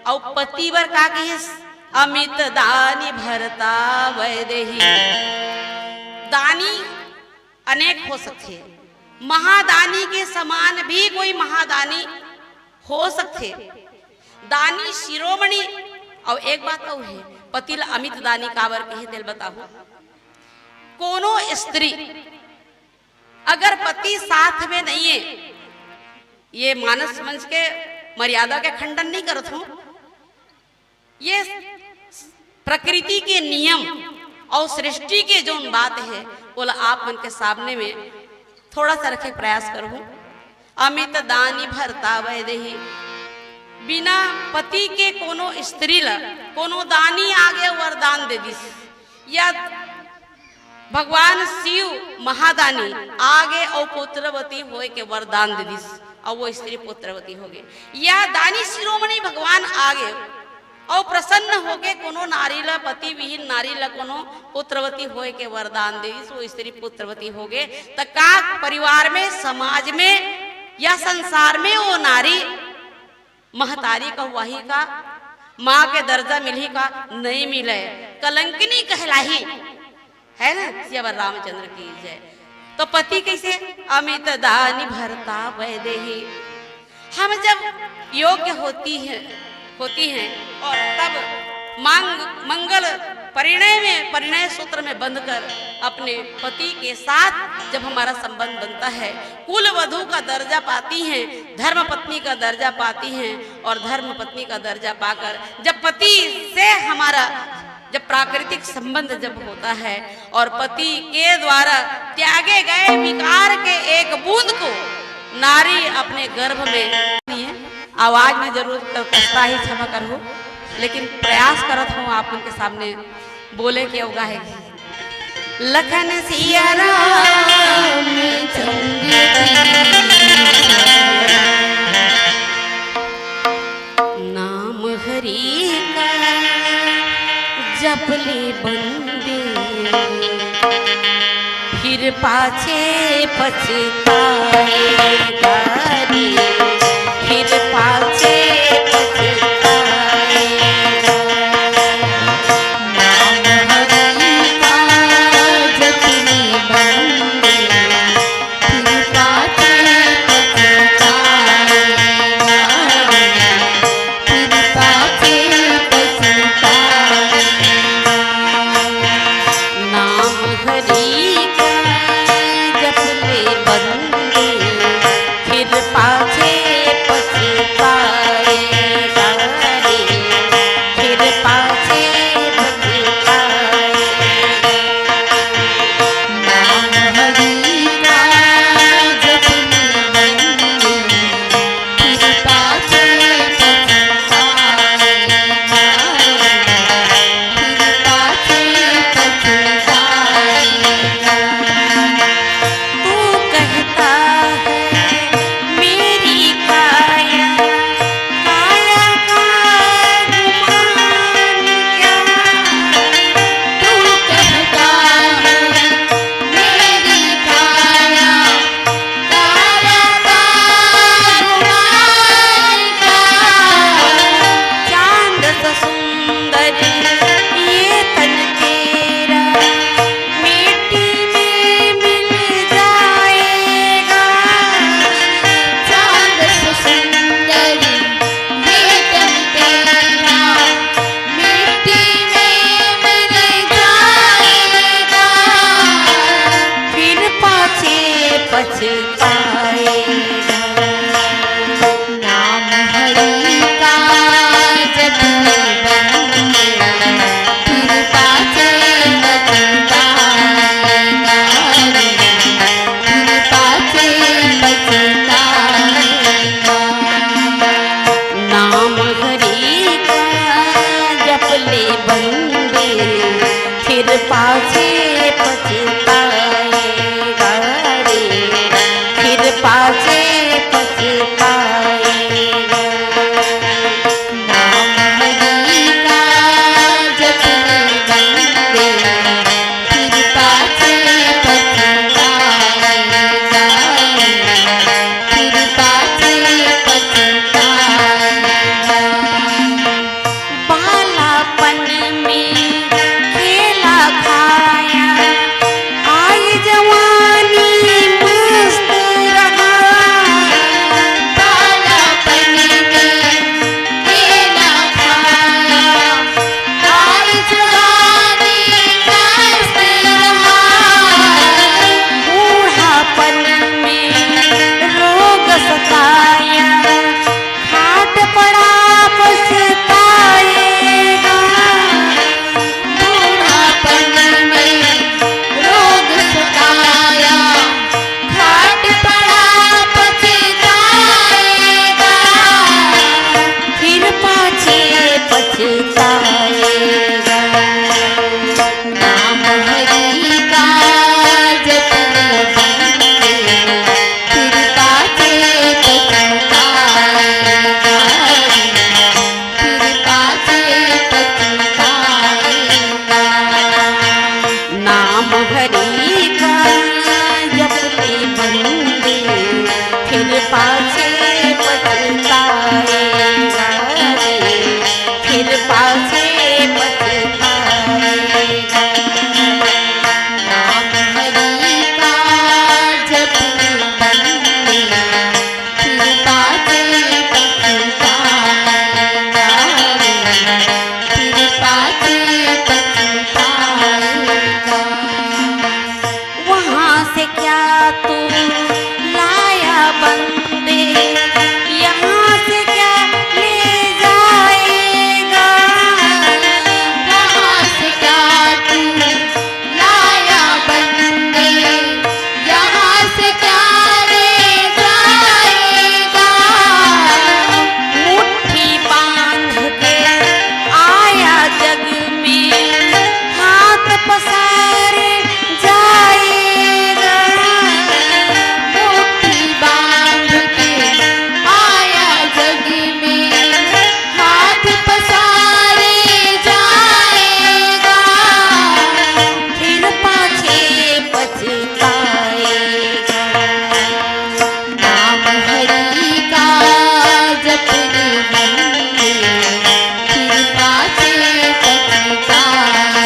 और पतिवर का कहिए अमित दानी भरता वैदेही। दानी अनेक हो सकते, महादानी के समान भी कोई महादानी हो सकते। दानी शिरोमणि और एक बात कहू है, पति ला अमित दानी काबर कहे दिल बताओ। कोनो स्त्री अगर पति साथ में नहीं है, ये मानस मंच के मर्यादा के खंडन नहीं करत हूं, ये प्रकृति के नियम और सृष्टि के जो बात है बोला आप मन के सामने में थोड़ा सा रखे प्रयास करो। अमित दानी भरता वैदेही, बिना पति के कोनो स्त्री ला कोनो दानी आगे वरदान दे दिस, या भगवान शिव महादानी आगे और पुत्रवती होए के वरदान दे दिस और वो स्त्री पुत्रवती हो गई, या दानी शिरोमणि भगवान आगे और प्रसन्न होके कोनो नारी ला पति विहीन नारी ला कोनो पुत्रवती होए के वरदान दे दिस, वो स्त्री पुत्रवती हो गए, तो का परिवार में समाज में या संसार में वो नारी महतारी का वही का माँ के दर्जा मिली का नहीं मिले, कलंकिनी कहलाही है ना। सियावर रामचंद्र की जय। तो पति कैसे अमित दानी भरता वैदेही, हम जब योग्य होती हैं और तब मंगल परिणय सूत्र में बंधकर अपने पति के साथ जब हमारा संबंध बनता है, कुल वधू का दर्जा पाती हैं, धर्म पत्नी का दर्जा पाती हैं, और धर्म पत्नी का दर्जा पाकर जब पति से हमारा जब प्राकृतिक संबंध जब होता है और पति के द्वारा त्यागे गए विकार के एक बूंद को नारी अपने गर्भ में, आवाज में जरूर कष्टा ही क्षमा करो, लेकिन प्रयास करत हूँ आप उनके सामने बोले के होगा है। लखन सिया राम नाम हरि का जपले बंदे, फिर पाछे पछताएगा रे, फिर पाछे पाछे बंदे फिर पाछे पछताएगा रे, फिर पाछे पछताएगा। नाम हरि का जपने बंदे फिर पाछे पछताएगा रे, फिर पाछे पछताएगा। वहाँ से क्या तू लाया बंदे, यहाँ से क्या ले जाएगा। वहाँ से क्या तू लाया बंदे, यहाँ से क्या ले जाएगा। मुट्ठी बांध के आया जग में, हाथ पसारे जाएगा। मुट्ठी बांध के आया जग में, हाथ पसारे जाएगा। फिर पाछे पछताएगा। नाम हरि का जपने बंदे फिर पाछे पछताएगा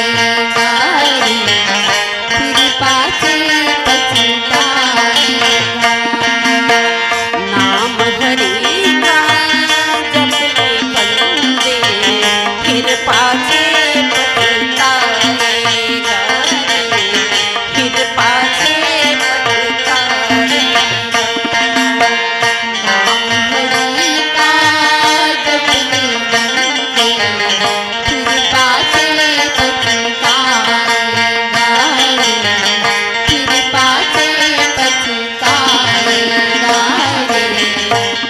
रे, फिर पाछे पछताएगा। नाम हरि का जपने बंदे फिर पाछे पछताएगा रे, फिर पाछे पछताएगा। नाम हरि का जपने बंदे फिर पाछे पछताएगा रे, फिर पाछे पछताएगा रे,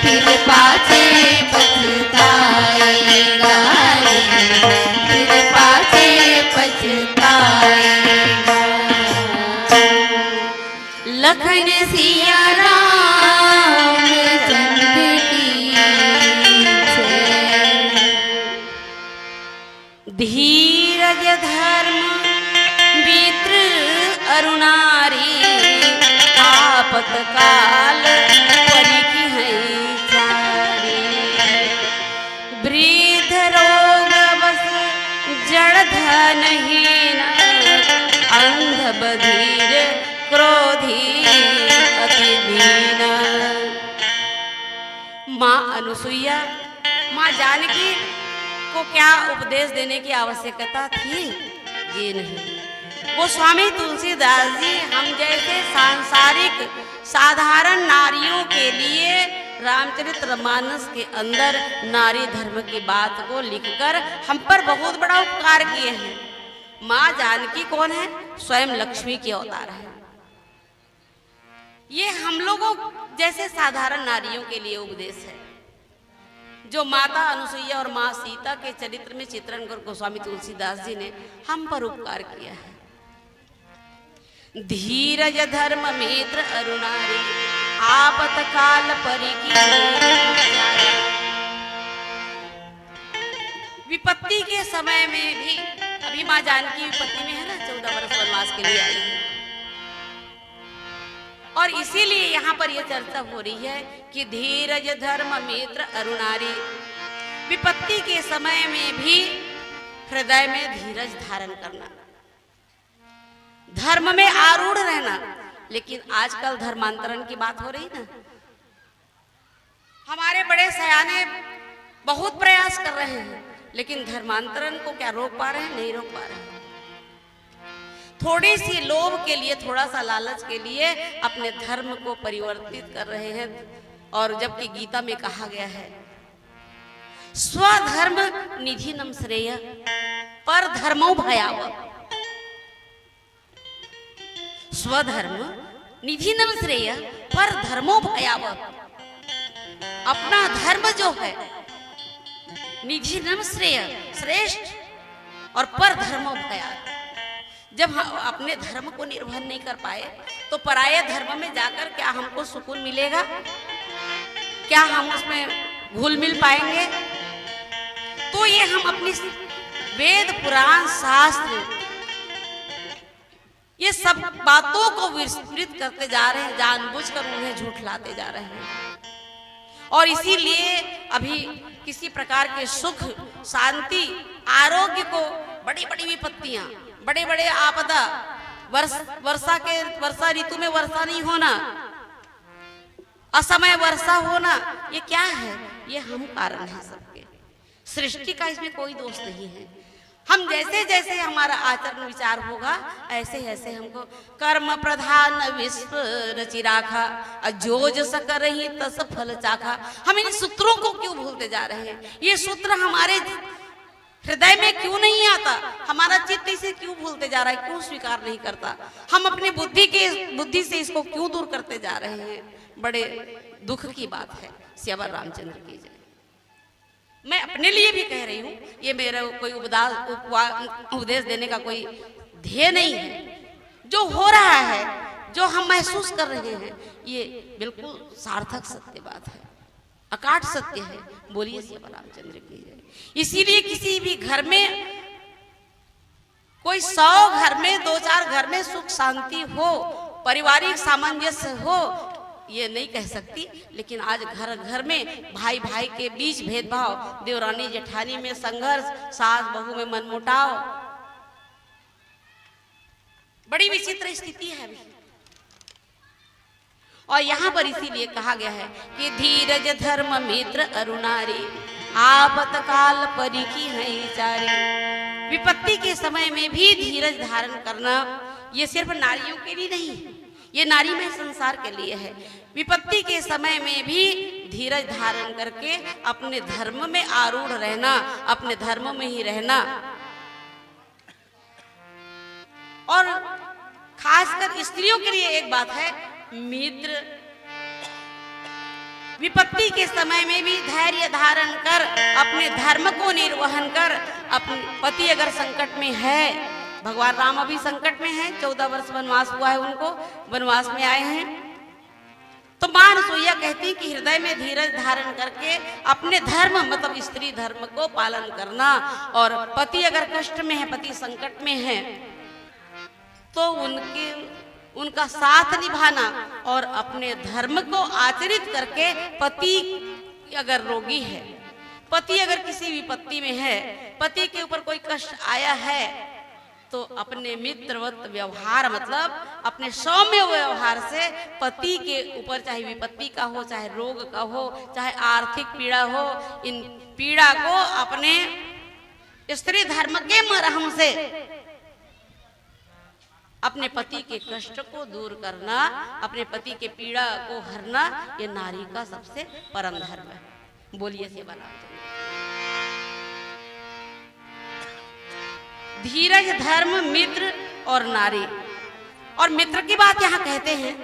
फिर पाछे पछताएगा रे, फिर पाछे पछताएगा। लखन सिया रामचंद्र की जय। धीरज धर्म मित्र अरुणारी, आपतकाल परिखी है चारी। वृद्ध रोग बस जड़ धनहीन, अंध बधिर क्रोधी अति दीन। माँ अनुसुईया, माँ जानकी को क्या उपदेश देने की आवश्यकता थी? ये नहीं। वो स्वामी तुलसीदास जी हम जैसे सांसारिक साधारण नारियों के लिए रामचरितमानस के अंदर नारी धर्म की बात को लिखकर हम पर बहुत बड़ा उपकार किए हैं। माँ जानकी कौन है? स्वयं लक्ष्मी के अवतार है। ये हम लोगों जैसे साधारण नारियों के लिए उपदेश है, जो माता अनुसुईया और माँ सीता के चरित्र में चित्रण कर गोस्वामी तुलसीदास जी ने हम पर उपकार किया है। धीरज धर्म मित्र अरुणारी, आपतकाल परिखी। विपत्ति के समय में भी, अभी माँ जानकी विपत्ति में है ना, 14 वर्ष वनवास के लिए आई है, और इसीलिए यहाँ पर यह चर्चा हो रही है कि धीरज धर्म मित्र अरुणारी, विपत्ति के समय में भी हृदय में धीरज धारण करना, धर्म में आरूढ़ रहना। लेकिन आजकल धर्मांतरण की बात हो रही ना, हमारे बड़े सयाने बहुत प्रयास कर रहे हैं, लेकिन धर्मांतरण को क्या रोक पा रहे हैं? नहीं रोक पा रहे हैं। थोड़ी सी लोभ के लिए, थोड़ा सा लालच के लिए अपने धर्म को परिवर्तित कर रहे हैं। और जबकि गीता में कहा गया है, स्वधर्म निधिनम श्रेय पर धर्मो भयाव। स्वधर्म निधिनम श्रेय पर धर्मो भयाव। अपना धर्म जो है निधिनम श्रेय, श्रेष्ठ, और पर धर्मो भयाव। जब हम अपने धर्म को निर्भर नहीं कर पाए तो पराये धर्म में जाकर क्या हमको सुकून मिलेगा? क्या हम उसमें घुल मिल पाएंगे? तो ये हम अपनी वेद पुराण शास्त्र ये सब बातों को विस्मृत करते जा रहे हैं, जानबूझकर उन्हें झूठलाते जा रहे हैं। और इसीलिए अभी किसी प्रकार के सुख, शांति, आरोग्य को बड़ी बड़ी विपत्तियां, बड़े बड़े आपदा, वर्षा ऋतु में वर्षा नहीं होना, असमय वर्षा होना, ये क्या है? ये हम कारण हैं सबके। सृष्टि का इसमें कोई दोष नहीं है। हम जैसे जैसे हमारा आचरण विचार होगा ऐसे ऐसे हमको कर्म प्रधान विश्व रचि राखा, जो जस करहि तस फल चाखा। हम इन सूत्रों को क्यों भूलते जा रहे हैं? ये सूत्र हमारे हृदय में क्यों नहीं आता? हमारा चित्त इसे क्यों भूलते जा रहा है, क्यों स्वीकार नहीं करता? हम अपनी बुद्धि से इसको क्यों दूर करते जा रहे हैं? बड़े दुख की बात है। सियावर रामचंद्र की जय। मैं अपने लिए भी कह रही हूँ, ये मेरा कोई उपदेश देने का कोई ध्येय नहीं है। जो हो रहा है, जो हम महसूस कर रहे हैं, ये बिल्कुल सार्थक सत्य बात है, अकाट सत्य है। बोलिए सियावर रामचंद्र की जय। इसीलिए किसी भी घर में, कोई 100 घर में, 2-4 घर में सुख शांति हो, पारिवारिक सामंजस्य हो, ये नहीं कह सकती। लेकिन आज घर घर में भाई भाई के बीच भेदभाव, देवरानी जेठानी में संघर्ष, सास बहू में मनमुटाव, बड़ी विचित्र स्थिति है अभी। और यहाँ पर इसीलिए कहा गया है कि धीरज धर्म मित्र अरुणारी, आपत काल परिकी है चारी। विपत्ति के समय में भी धीरज धारण करना ये सिर्फ नारियों के लिए नहीं है, ये नारी में संसार के लिए है। विपत्ति के समय में भी धीरज धारण करके अपने धर्म में आरूढ़ रहना, अपने धर्म में ही रहना। और खासकर स्त्रियों के लिए एक बात है, मित्र विपत्ति के समय में भी धैर्य धारण कर अपने धर्म को निर्वहन कर, अपने पति अगर संकट में है, भगवान राम अभी संकट में हैं, 14 वर्ष वनवास हुआ है उनको, वनवास में आए हैं, तो मां रसोईया कहती कि हृदय में धीरज धारण करके अपने धर्म मतलब स्त्री धर्म को पालन करना। और पति अगर कष्ट में है, पति संकट में है, तो उनका साथ निभाना और अपने धर्म को आचरित करके, पति अगर रोगी है, पति अगर किसी विपत्ति में है, पति के ऊपर कोई कष्ट आया है, तो अपने मित्रवत व्यवहार मतलब अपने सौम्य व्यवहार से पति के ऊपर, चाहे विपत्ति का हो, चाहे रोग का हो, चाहे आर्थिक पीड़ा हो, इन पीड़ा को अपने स्त्री धर्म के मरहम से अपने पति के कष्ट को दूर करना, अपने पति के पीड़ा को हरना, ये नारी का सबसे परम धर्म है। बोलिए सेवा रामचंद्र। धीरज धर्म मित्र और नारी। और मित्र की बात यहाँ कहते हैं,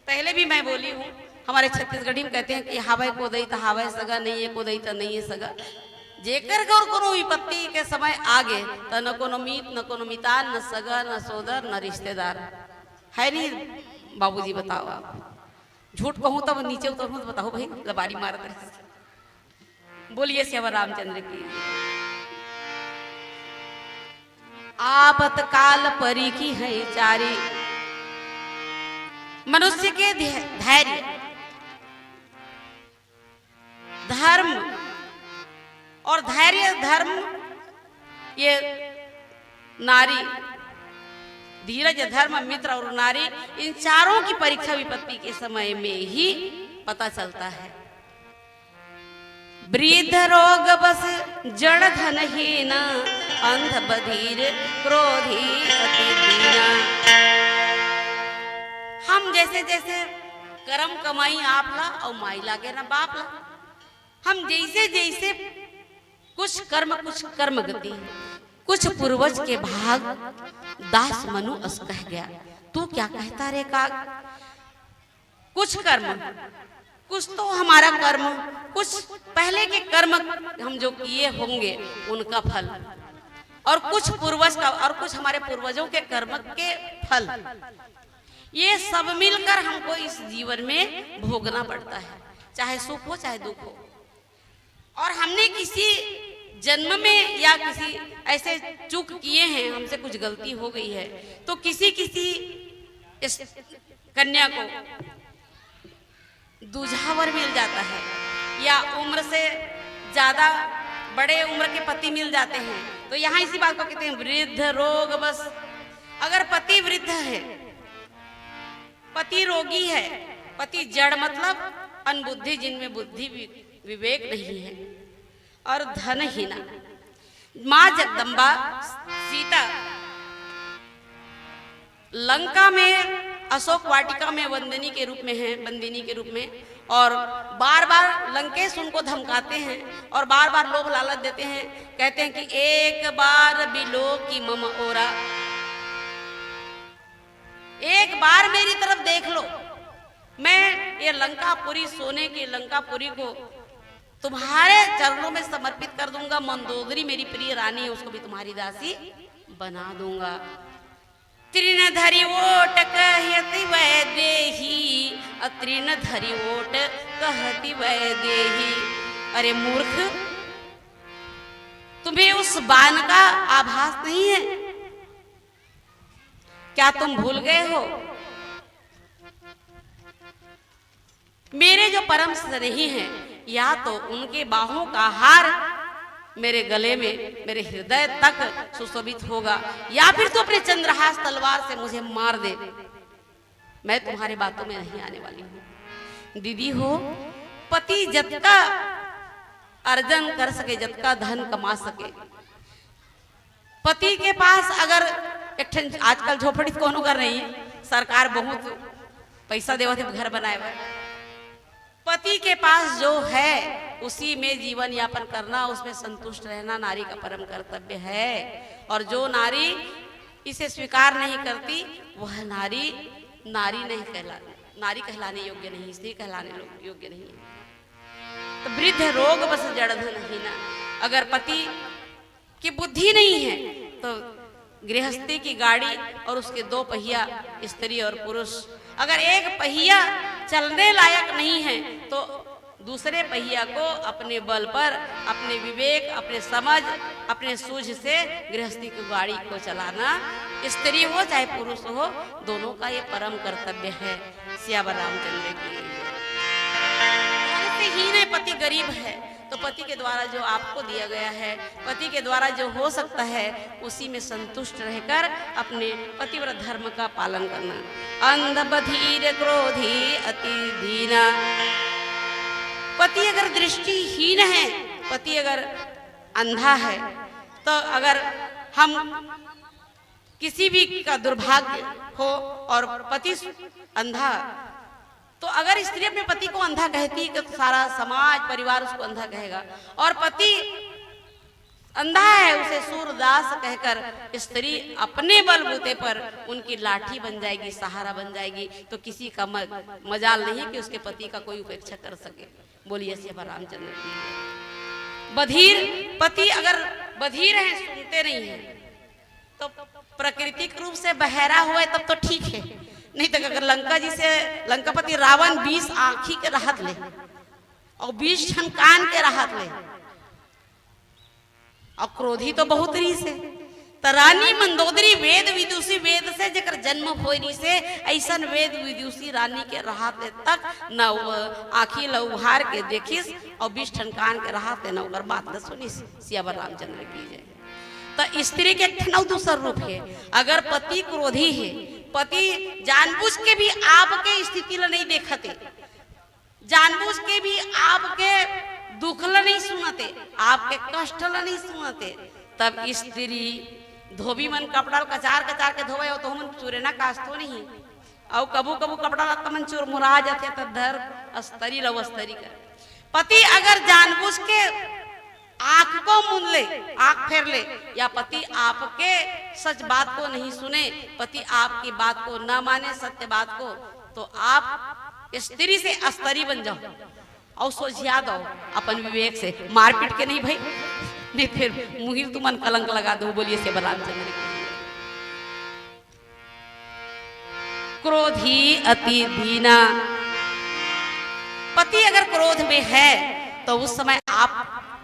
पहले भी मैं बोली हूँ, हमारे छत्तीसगढ़ी में कहते हैं कि हावे को दई तो हावे सगा, नहीं है को दई तो नहीं है सगा। जेकर और कोनो विपत्ति के समय आगे तो न कोनो मीत, न कोनो मितान, न सगा, न सोदर, न रिश्तेदार है। नहीं बाबूजी बताओ, आप झूठ कहूँ तब नीचे उतरूँ तो बताओ भाई, लबारी मार दे। बोलिए सियावर रामचंद्र की। आपत काल परिकी है चारी। मनुष्य के धैर्य, धर्म और धैर्य धर्म, ये नारी, धीरज धर्म मित्र और नारी, इन चारों की परीक्षा विपत्ति के समय में ही पता चलता है। वृद्ध रोग बस जड़ धनहीना, अंध बधीर क्रोधी अति दीना। हम जैसे जैसे कर्म कमाई आपला और माई लागे ना बापला, हम जैसे जैसे कुछ कर्म गति, कुछ पूर्वज के भाग दास मनु अस कह गया। तू क्या कहता रे काग? कुछ कर्म, कुछ तो हमारा कर्म, कुछ पहले के कर्म हम जो किए होंगे उनका फल, और कुछ पूर्वज का, और कुछ हमारे पूर्वजों के कर्म के फल, ये सब मिलकर हमको इस जीवन में भोगना पड़ता है, चाहे सुख हो चाहे दुख हो। और हमने किसी जन्म में या किसी ऐसे चूक किए हैं, हमसे कुछ गलती हो गई है, तो किसी किसी इस कन्या को दूजावर मिल जाता है या उम्र से ज्यादा बड़े उम्र के पति मिल जाते हैं। तो यहाँ इसी बात को कहते हैं वृद्ध रोग बस। अगर पति वृद्ध है, पति रोगी है, पति जड़ मतलब अनबुद्धि, जिनमें बुद्धि विवेक नहीं है, और धनहीना। मां जगदम्बा सीता लंका में अशोक वाटिका में वंदिनी के रूप में है, बंदिनी के रूप में, और बार बार लंकेश उनको धमकाते हैं और बार बार लोभ लालच देते हैं। कहते हैं कि एक बार बिलो की मम ओरा, एक बार मेरी तरफ देख लो, मैं ये लंकापुरी, सोने की लंकापुरी को तुम्हारे चरणों में समर्पित कर दूंगा। मंदोदरी मेरी प्रिय रानी है, उसको भी तुम्हारी दासी बना दूंगा। तृणधरि ओट कहती वैदेही, तृणधरि ओट कहती वैदेही। अरे मूर्ख, तुम्हें उस बाण का आभास नहीं है क्या? तुम भूल गए हो मेरे जो परम स्नेही हैं, या तो उनके बाहों का हार मेरे गले में, मेरे हृदय तक सुशोभित होगा, या फिर तो अपने चंद्रहास तलवार से मुझे मार दे। मैं तुम्हारी बातों में नहीं आने वाली हूं। दीदी हो, पति जतका अर्जन कर सके, जतका धन कमा सके, पति के पास अगर एक आजकल झोपड़ी कौन कर रही है, सरकार बहुत पैसा देवत है घर बनाए हुए, पति के पास जो है उसी में जीवन यापन करना, उसमें संतुष्ट रहना नारी का परम कर्तव्य है। और जो नारी इसे स्वीकार नहीं करती वह नारी नारी नहीं कहलाती, नारी कहलाने योग्य नहीं, स्त्री कहलाने योग्य नहीं है। तो वृद्ध रोग बस जड़धन हीना। अगर पति की बुद्धि नहीं है तो गृहस्थी की गाड़ी और उसके दो पहिया स्त्री और पुरुष, अगर एक पहिया चलने लायक नहीं है तो दूसरे पहिया को अपने बल पर, अपने विवेक, अपने समझ, अपने सूझ से गृहस्थी की गाड़ी को चलाना, स्त्री हो चाहे पुरुष हो, दोनों का ये परम कर्तव्य है। सियावर रामचंद्र की हीन है, पति गरीब है तो पति के द्वारा जो आपको दिया गया है, पति के द्वारा जो हो सकता है, उसी में संतुष्ट रहकर अपने पतिव्रत धर्म का पालन करना। अंध बधीर क्रोधी अति दीना। पति अगर दृष्टिहीन है, पति अगर अंधा है, तो अगर हम किसी भी का दुर्भाग्य हो और पति अंधा, तो अगर स्त्री अपने पति को अंधा कहती है तो सारा समाज परिवार उसको अंधा कहेगा, और पति अंधा है उसे सूरदास कहकर स्त्री अपने बलबूते पर उनकी लाठी बन जाएगी, सहारा बन जाएगी। तो किसी का मजाल नहीं कि उसके पति का कोई उपेक्षा कर सके। बोलिए सियावर रामचंद्र की। बधिर पति अगर बधिर है, सुनते नहीं है, तो प्राकृतिक रूप से बहरा हुआ है तब तो ठीक है, नहीं तो अगर लंका जी से लंकापति रावण 20 आंखी के राहत ले और 20 छन कान के राहत ले, और क्रोधी तो बहुत रीस है। रानी मंदोदरी वेद विदुषी, वेद से जकर जन्म होई से, ऐसा वेद विदुषी रानी के राहत तक न आखी लउहार के देखिस और 20 ठन कान के राहत न ओकर बात न सुनिस। सियावर रामचंद्र की जय। तो स्त्री के नौ दूसर रूप है। अगर पति क्रोधी है, पति जानबूझ के भी आपके स्थिति ला नहीं देखते, जानबूझ के भी आपके दुख ला नहीं सुनते, आपके कष्ट ला नहीं सुनते, तब स्त्री धोबी मन कपड़ा कचार कचार के धोवे तो मन चूरेना कास्तो नहीं, और कबू कबू कपड़ा लगता मन चूर मुरा जाते तब धर अस्तरी लव अस्तरी कर। पति अगर जानबूझ के आंख को मूंद ले, आंख फेर ले, या पति आपके सच बात को नहीं सुने, पति आपकी बात को न माने, सत्य बात को, तो आप स्त्री से अस्तरी बन जाओ और सोचिया दो अपन विवेक से, मारपीट के नहीं भाई, नहीं फिर मुहिर तुमन कलंक लगा दो। बोलिए सियावर रामचंद्र की। क्रोधी अति दीना। पति अगर क्रोध में है तो उस समय आप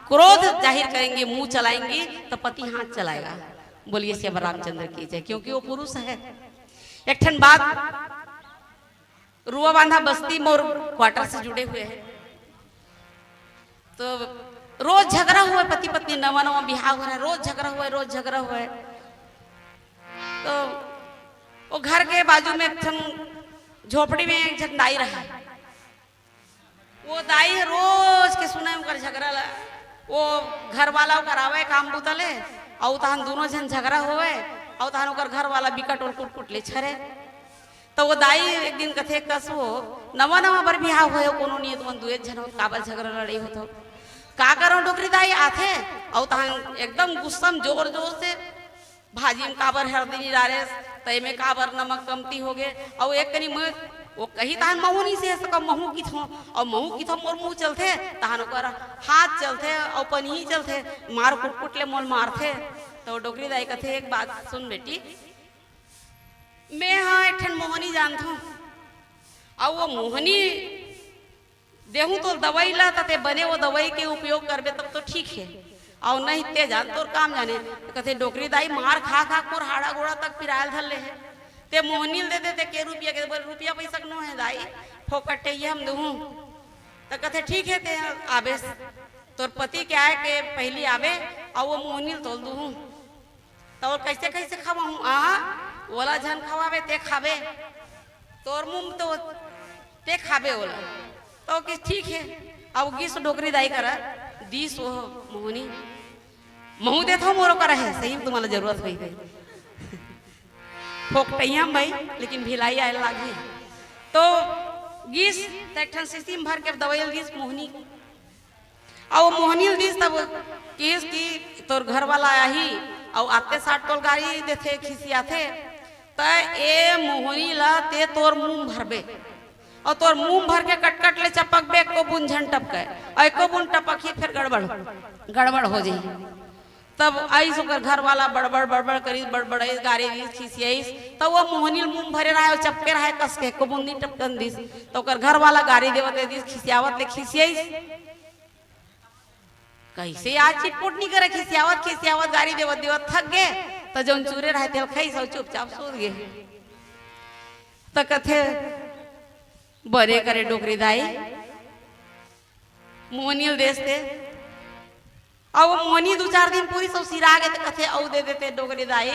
क्रोध जाहिर करेंगे, मुंह चलाएंगी, तो पति हाथ चलाएगा। बोलिए श्री रामचंद्र की जय, क्योंकि वो पुरुष है। एक ठन बात, रुआ बांधा बस्ती मोर क्वार्टर से जुड़े हुए हैं, तो रोज झगड़ा हुआ है, पति पत्नी नवा नवा बिहार हो रहा है, रोज झगड़ा हुआ है, रोज झगड़ा हुआ है। तो वो घर के बाजू में एक झोपड़ी में एक जन दाई रहा, वो दाई रोज के सुने उनकर झगड़ा ला, वो घर वाला करावे काम बुतले, और तहन दोनों जन झगड़ा होवे, और तहन ओकर घर वाला बिकट और कुट कुट ले छरे। तो वो दाई एक दिन कथे कसो नवा नवा बर बिहार होए, कोनो नहीं तो दुए जन काबर झगड़ा लड़ी हो, तो का करो डोकरी दाई आथे, और तहन एकदम गुस्सा में जोर जोर से भाजी में काबर हल्दी डाले, तय में काबर नमक कमती हो गए, और एक कनी मैं वो कही तहन महू नहीं से सका, महू की थो, और महू की थो मोर मुंह चलते, तहन ओकर हाथ चलते और पनी चलते, मार कुट कुट ले मोल मारते। तो डोकरी दाई कथे एक बात सुन बेटी, मैं हाँ एक ठन मोहनी जानता हूँ, और वो मोहनी देहूँ तो दवाई ला ते बने, वो दवाई के उपयोग करबे तब तो ठीक है, और नहीं ते जान तो काम जाने। तो कथे डोकरी दाई मार खा खा कोर हाड़ा गोड़ा तक पिरायल धर ले है, ते मोहनी दे देते के रुपया के, बोले रुपया पैसा नो है दाई, फोकटे ये हम दूँ। तो कथे ठीक है, ते आबे तोर पति क्या है के पहली आबे, और वो मोहनी तोल दूँ, तो कैसे कैसे खवाऊँ, ओला झन खवाबे ते खाबे, तोर मुंह तो ते खाबे ओला। तो कि ठीक है, अब गिस डोकरी दाई करा दीस वो मोहनी महू दे थो मोरो करा है, सही तुम्हारा जरूरत हुई गई फोकटैया भाई, लेकिन भिलाई आए लागी। तो गिस ठन सिस्टम भर के दवाई गिस मोहनी, और मोहनी दिस तब किस की तोर घर वाला आया ही, और आते साठ टोल गाड़ी देते खिसिया थे, तो ए मोहनी ला ते तोर मुंह भरबे, और तोर मुंह भर के कटकट ले चपक बे, को बुन झन टपके, और एको बुन टपकी फिर गड़बड़ हो जाई। तब आई सुकर घर वाला बड़बड़ बड़बड़ करी, बड़बड़ाई गाड़ी खिसियाई, तो वो मोहनी मुंह भरे रहा है, चपके रहा है कस के, को बुन नहीं टपकन दिस, तो कर घर वाला गाड़ी देवत दिस, खिसियावत ले खिसियाई, कैसे आज चिटपुट नहीं करे, खिसियावत खिसियावत गाड़ी देवत देवत थक गए, तो जौन चूरे रहे थे खाई सब चुपचाप सूत गए। तो कथे बरे करे डोकरी दाई मोहनी देश थे, और वो मोहनी दो चार दिन पूरी सब सिरा गए, तो कथे औ दे देते डोकरी दाई,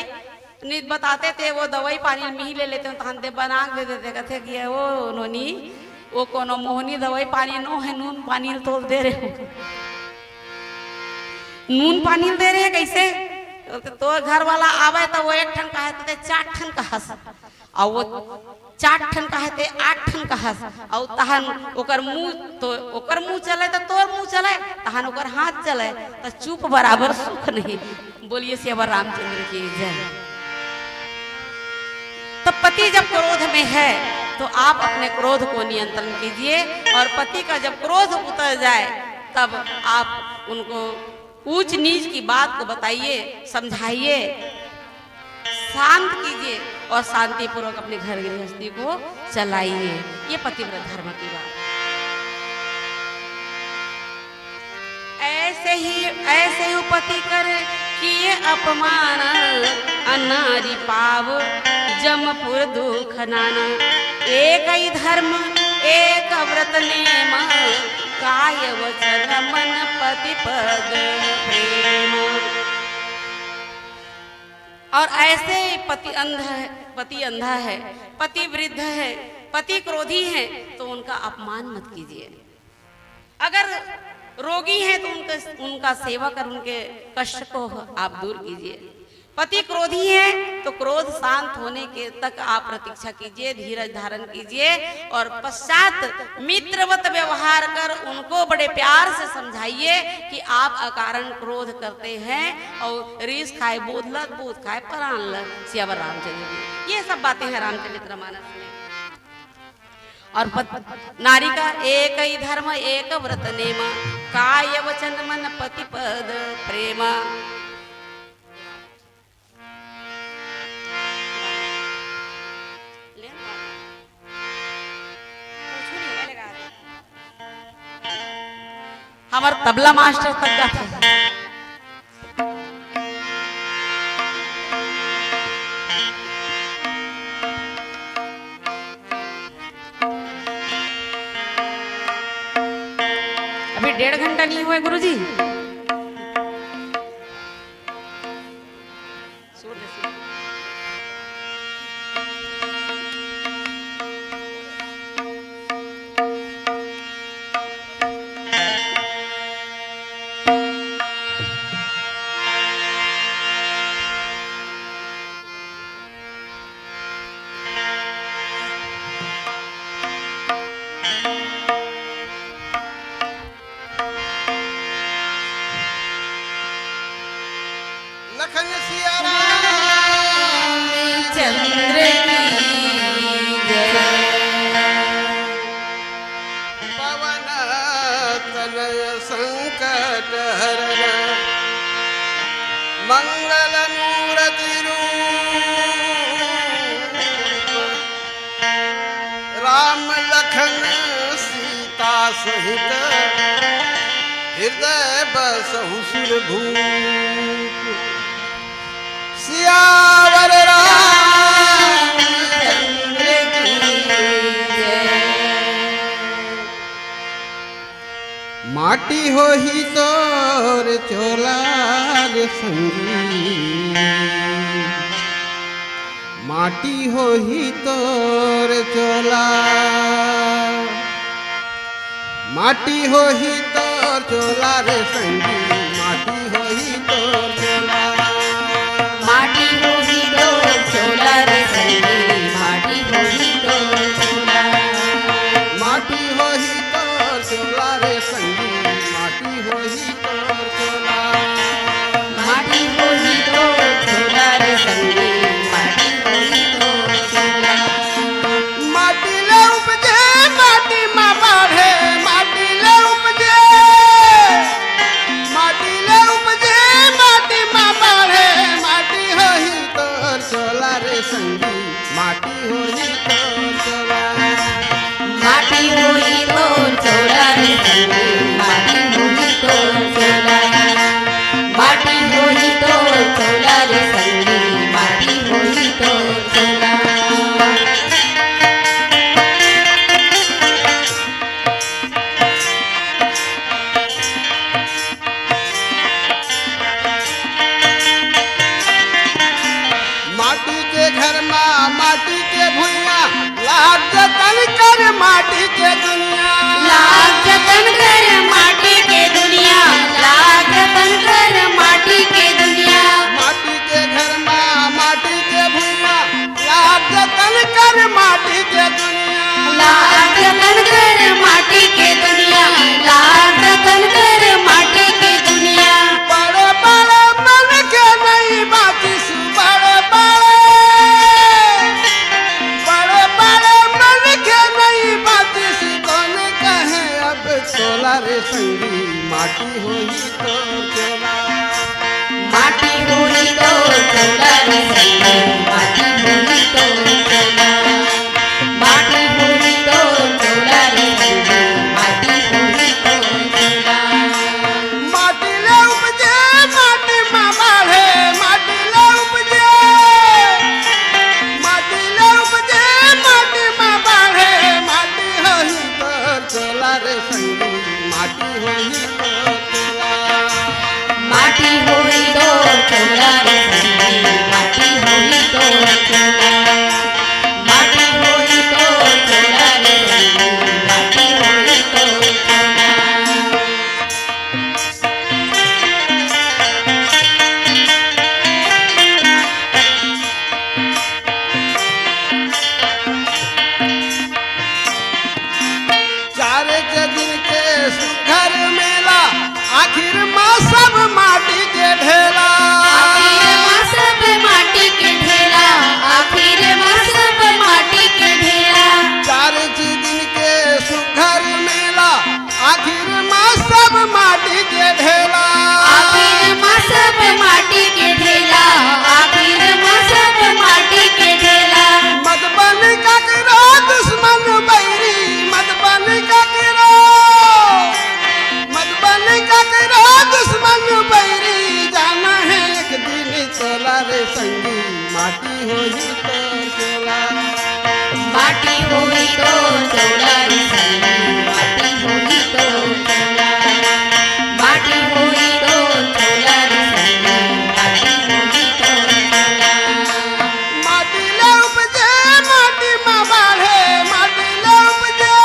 नित बताते थे वो दवाई पानी मिही ले लेते, तहन ते बना दे देते, कथे कि वो नोनी वो कोनो मोहनी दवाई पानी नो है, नून पानी तोल दे रहे हो, नून पानी दे रहे कैसे, तो घर वाला आवे तो वो एक ठन कहते चार ठन कहस, और वो चार ठन कहते आठ ठन कहस, और तहन ओकर मुंह तो ओकर मुंह चले तो तोर मुंह चले, तहन ओकर हाथ चले, तो चुप बराबर सुख नहीं। बोलिए श्री रामचंद्र की जय। तो पति जब क्रोध में है तो आप अपने क्रोध को नियंत्रण कीजिए, और पति का जब क्रोध उतर जाए तब आप उनको ऊंच नीच की बात को बताइए, समझाइए, शांत कीजिए, और शांति पूर्वक अपने घर गृहस्थी को चलाइए। ये पतिव्रत धर्म की बात। ऐसे ही पति कर किए अपमान, अनारी पाव जमपुर दुख नाना, एक ही धर्म एक व्रत नेम, काय वचन मन पति पद प्रेम। और ऐसे पति अंधा है, पति वृद्ध है, पति क्रोधी है, तो उनका अपमान मत कीजिए। अगर रोगी है तो उनका सेवा कर उनके कष्ट को आप दूर कीजिए। पति क्रोधी है तो क्रोध शांत होने के तक आप प्रतीक्षा कीजिए, धीरज धारण कीजिए, और पश्चात मित्रवत व्यवहार कर उनको बड़े प्यार से समझाइए कि आप अकारण क्रोध करते हैं, और रीस खाए बोधलत, बोध खाए प्राण ल, सियावर रामचंद्र। ये सब बातें हैं रामचरितमानस में। और नारी का एक ही धर्म एक व्रत नेम, काय वचन मन पति पद प्रेम। हमार तबला मास्टर तक गाते। अभी 1.5 घंटा नहीं हुआ है गुरुजी। लखन सिया राम चंद्र की जय। पवन तनय संकट हरण मंगल मूर्ति रूप राम लखन सीता सहित हृदय बसहु सुरभूप सियावर चंद्र की जय। माटी हो ही तोर चोला रे संगी माटी हो ही तोर चोला माटी हो ही तोर चोला रे संगी माटी हो ही तोर चोला माटी होही तो चोला रे संगी माटी होही तो चोला। माटी हो ही तोर चोला रे संगी माटी हो ही तोर चोला माटी होही तो चोला रे संगी माटी होही तो चोला। माटी ले उपजे माटी माँ बाढ़े माटी ले उपजे माटी ले उपजे माटी माँ बाढ़े माटी हो ही तोर चोला रे संगी माटी हो ही तोर चोला माटी होही तो चोला रे संगी माटी होही तो चोला। माटी होही तो चोला रे संगी माटी होही तो चोला। माटी के घर माँ माटी के भुइया लाग जतन कर माटी के दुनिया लाग जतन कर माटी के दुनिया लाग जतन कर माटी के दुनिया। माटी के घर माँ माटी के भुइया लाग जतन कर माटी के दुनिया लाग जतन कर माटी के दुनिया लाग जतन कर माटी के दुनिया। बड़े बड़े मन के नहीं बातिस बड़े बड़े मन के नहीं बातिस कौन कहे अब चोला रे संगी माटी होई तो चोला माटी होई तो चोला रे संगी माटी होई तो चोला। माटी होई तो चोला रे संगी माटी होई तो चोला। माटी ले उपजे माटी माँ बाढ़े माटी ले उपजे माटी ले उपजे माटी माँ बाढ़े माटी होई तो चोला रे संगी माटी होई तो चोला माटी होई तो चोला रे संगी माटी होई तो चोला। माटी होई तो चोला रे संगी माटी होई तो चोला। चार के दिन के सुघर मेला आखिर माँ सब माटी के ढेला आखिर माँ सब माटी के ढेला आखिर माँ सब माटी के ढेला। चार दिन के सुघर मेला आखिर माँ सब माटी के ढेला आखिर माँ सब माटी के ढेला आखिर माँ सब माटी के ढेला। मधुबनी का गिरो दुश्मन बैरी मधुबनी का गिरो मधुबनी होई तो चोला माटी होई तो चोला रे संगी माटी होई तो चोला माटी होई तो चोला रे संगी माटी होई तो चोला माटी ले उपजे माटी मा बाढ़े माटी ले उपजे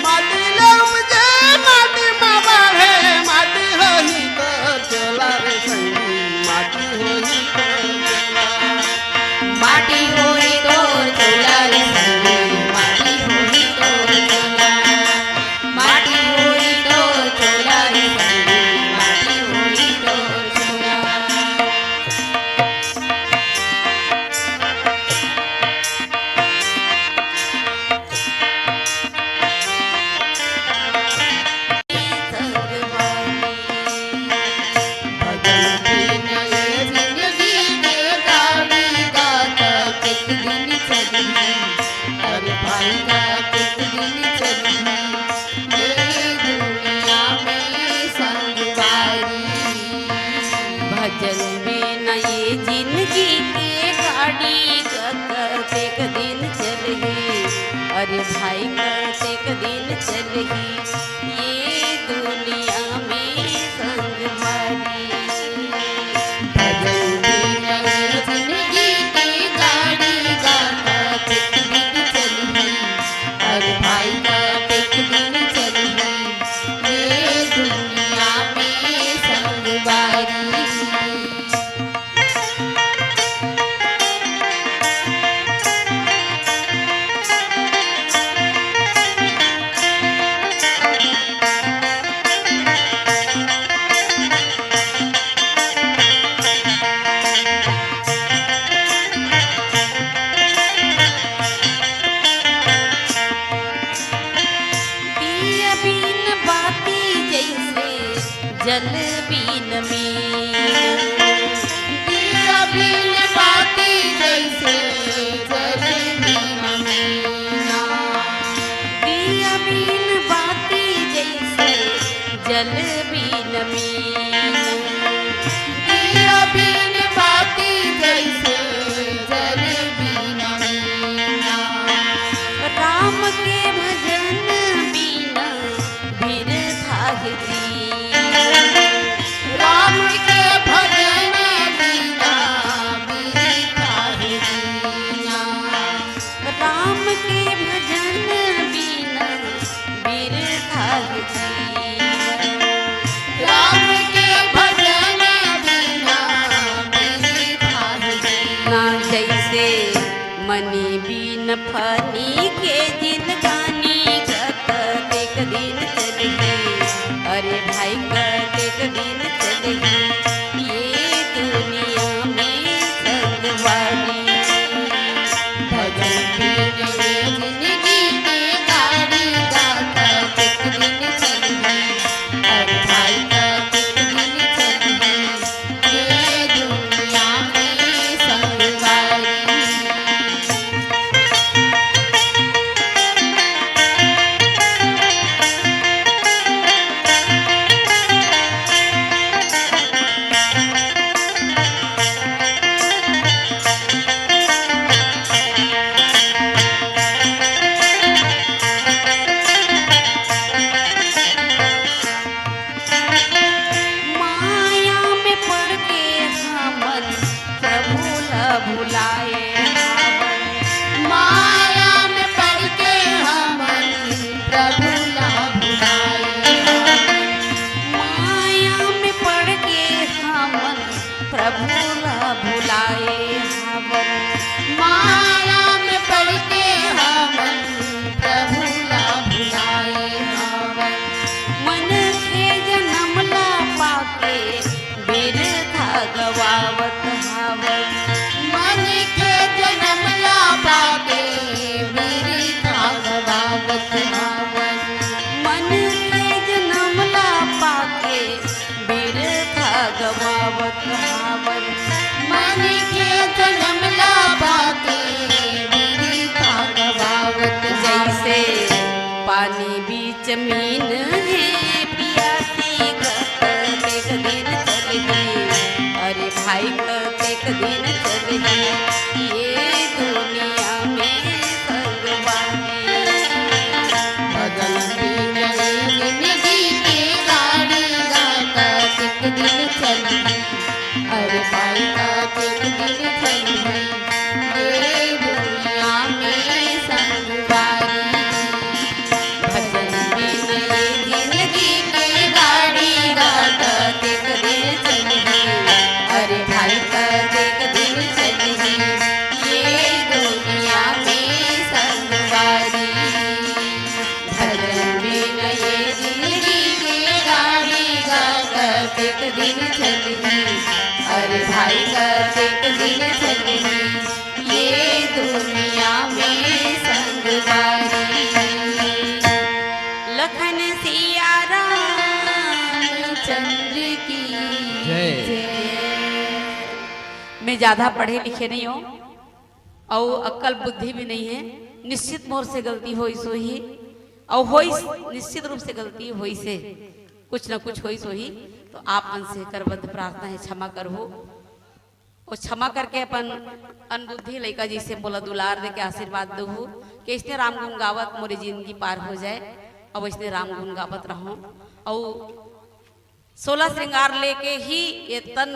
माटी ले उपजे माटी मा बाढ़े माटी होई तो चोला रे संगी माटी होई तो चोला माटी होई तो चोला रे संगी माटी होई तो चोला माटी होई तो चोला रे संगी माटी होई तो चोला भजन बिना ये जिंदगी के गाड़ी कतेक दिन चलही अरे भाई कतेक दिन चलही ये दुनिया में संग भारी भजन बिना ये जिंदगी की गाड़ी गाता कित दिन चलही अरे भाई का कित दिन चलही ये दुनिया में संग बारी दिया बिन बाती जैसे जल बिन मीन दिया बिन बाती जैसे जल बिन मीना दिया बिन बाती जैसे जल बिन मीन दिया बिन बाती जैसे जल बिन मीना राम के भजन बिना बिरथा दीन राम के भजन बिना बिरथा दीना राम के भजन बिना बिरथा दीन राम के भजन बिना बिरथा दीना ना जैसे मनी बिन फनी के जिनगानी कतेक दिन चलही अरे भाई कतेक दिन चलही ये दुनिया में संगवारी भजन बिन ये जिंदगी की गाड़ी गाता कित दिन चलही अरे भाई का कित दिन चलही ये दुनिया में संगवारी माया में पड़ के हमन प्रभु ला भुलाए हमन माया में पड़ के हमन प्रभु ला भुलाए माया में पड़ के हमन प्रभु ला भुलाए हमन माया में पड़ के हमन प्रभु ला भुलाए हमन मन के जन्म ला पाके बिरथा गवावत हावन मन के जन्म ला पाके मेरी भागवत हावन मन के जन्म ला पाके बिरथा गवावत हावन मन के जन्म ला पाके मेरी भागवत जैसे पानी बीच मीन है पियासी कतेक दिन चलही अरे भाई कतेक दिन चली ये दुनिया में संगवारी। भजन बिना जिंदगी की गाड़ी गाता एक दिन चली अरे भाई का एक दिन चली ये दुनिया में संगवारी। भजन बिना ये जिंदगी की गाड़ी गाता एक दिन चली अरे भाई का एक दिन चली ये दुनिया में संगवारी। भजन बिना ये जिंदगी की गाड़ी गाता एक दिन चली अरे भाई का एक दिन चली ये दुनिया में संगवारी। लखन सिया राम चंद्र की जय। मैं ज्यादा पढ़े लिखे नहीं हूँ और अक्ल बुद्धि भी नहीं है। निश्चित मोर से गलती होई सो ही और होई निश्चित रूप से गलती होई से कुछ न कुछ होई सो ही। तो आप मन से करबद्ध प्रार्थना है क्षमा करहो और क्षमा करके अपन अनबुद्धि लड़का जी से बोला दुलार दे के आशीर्वाद दो कि इसने राम गुण गावत मोरी जिंदगी पार हो जाए। अब इसने राम गुण गावत रहो और 16 श्रृंगार लेके ही ये तन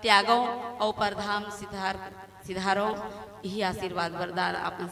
त्यागों और परधाम सिधारों यही आशीर्वाद वरदान अपन से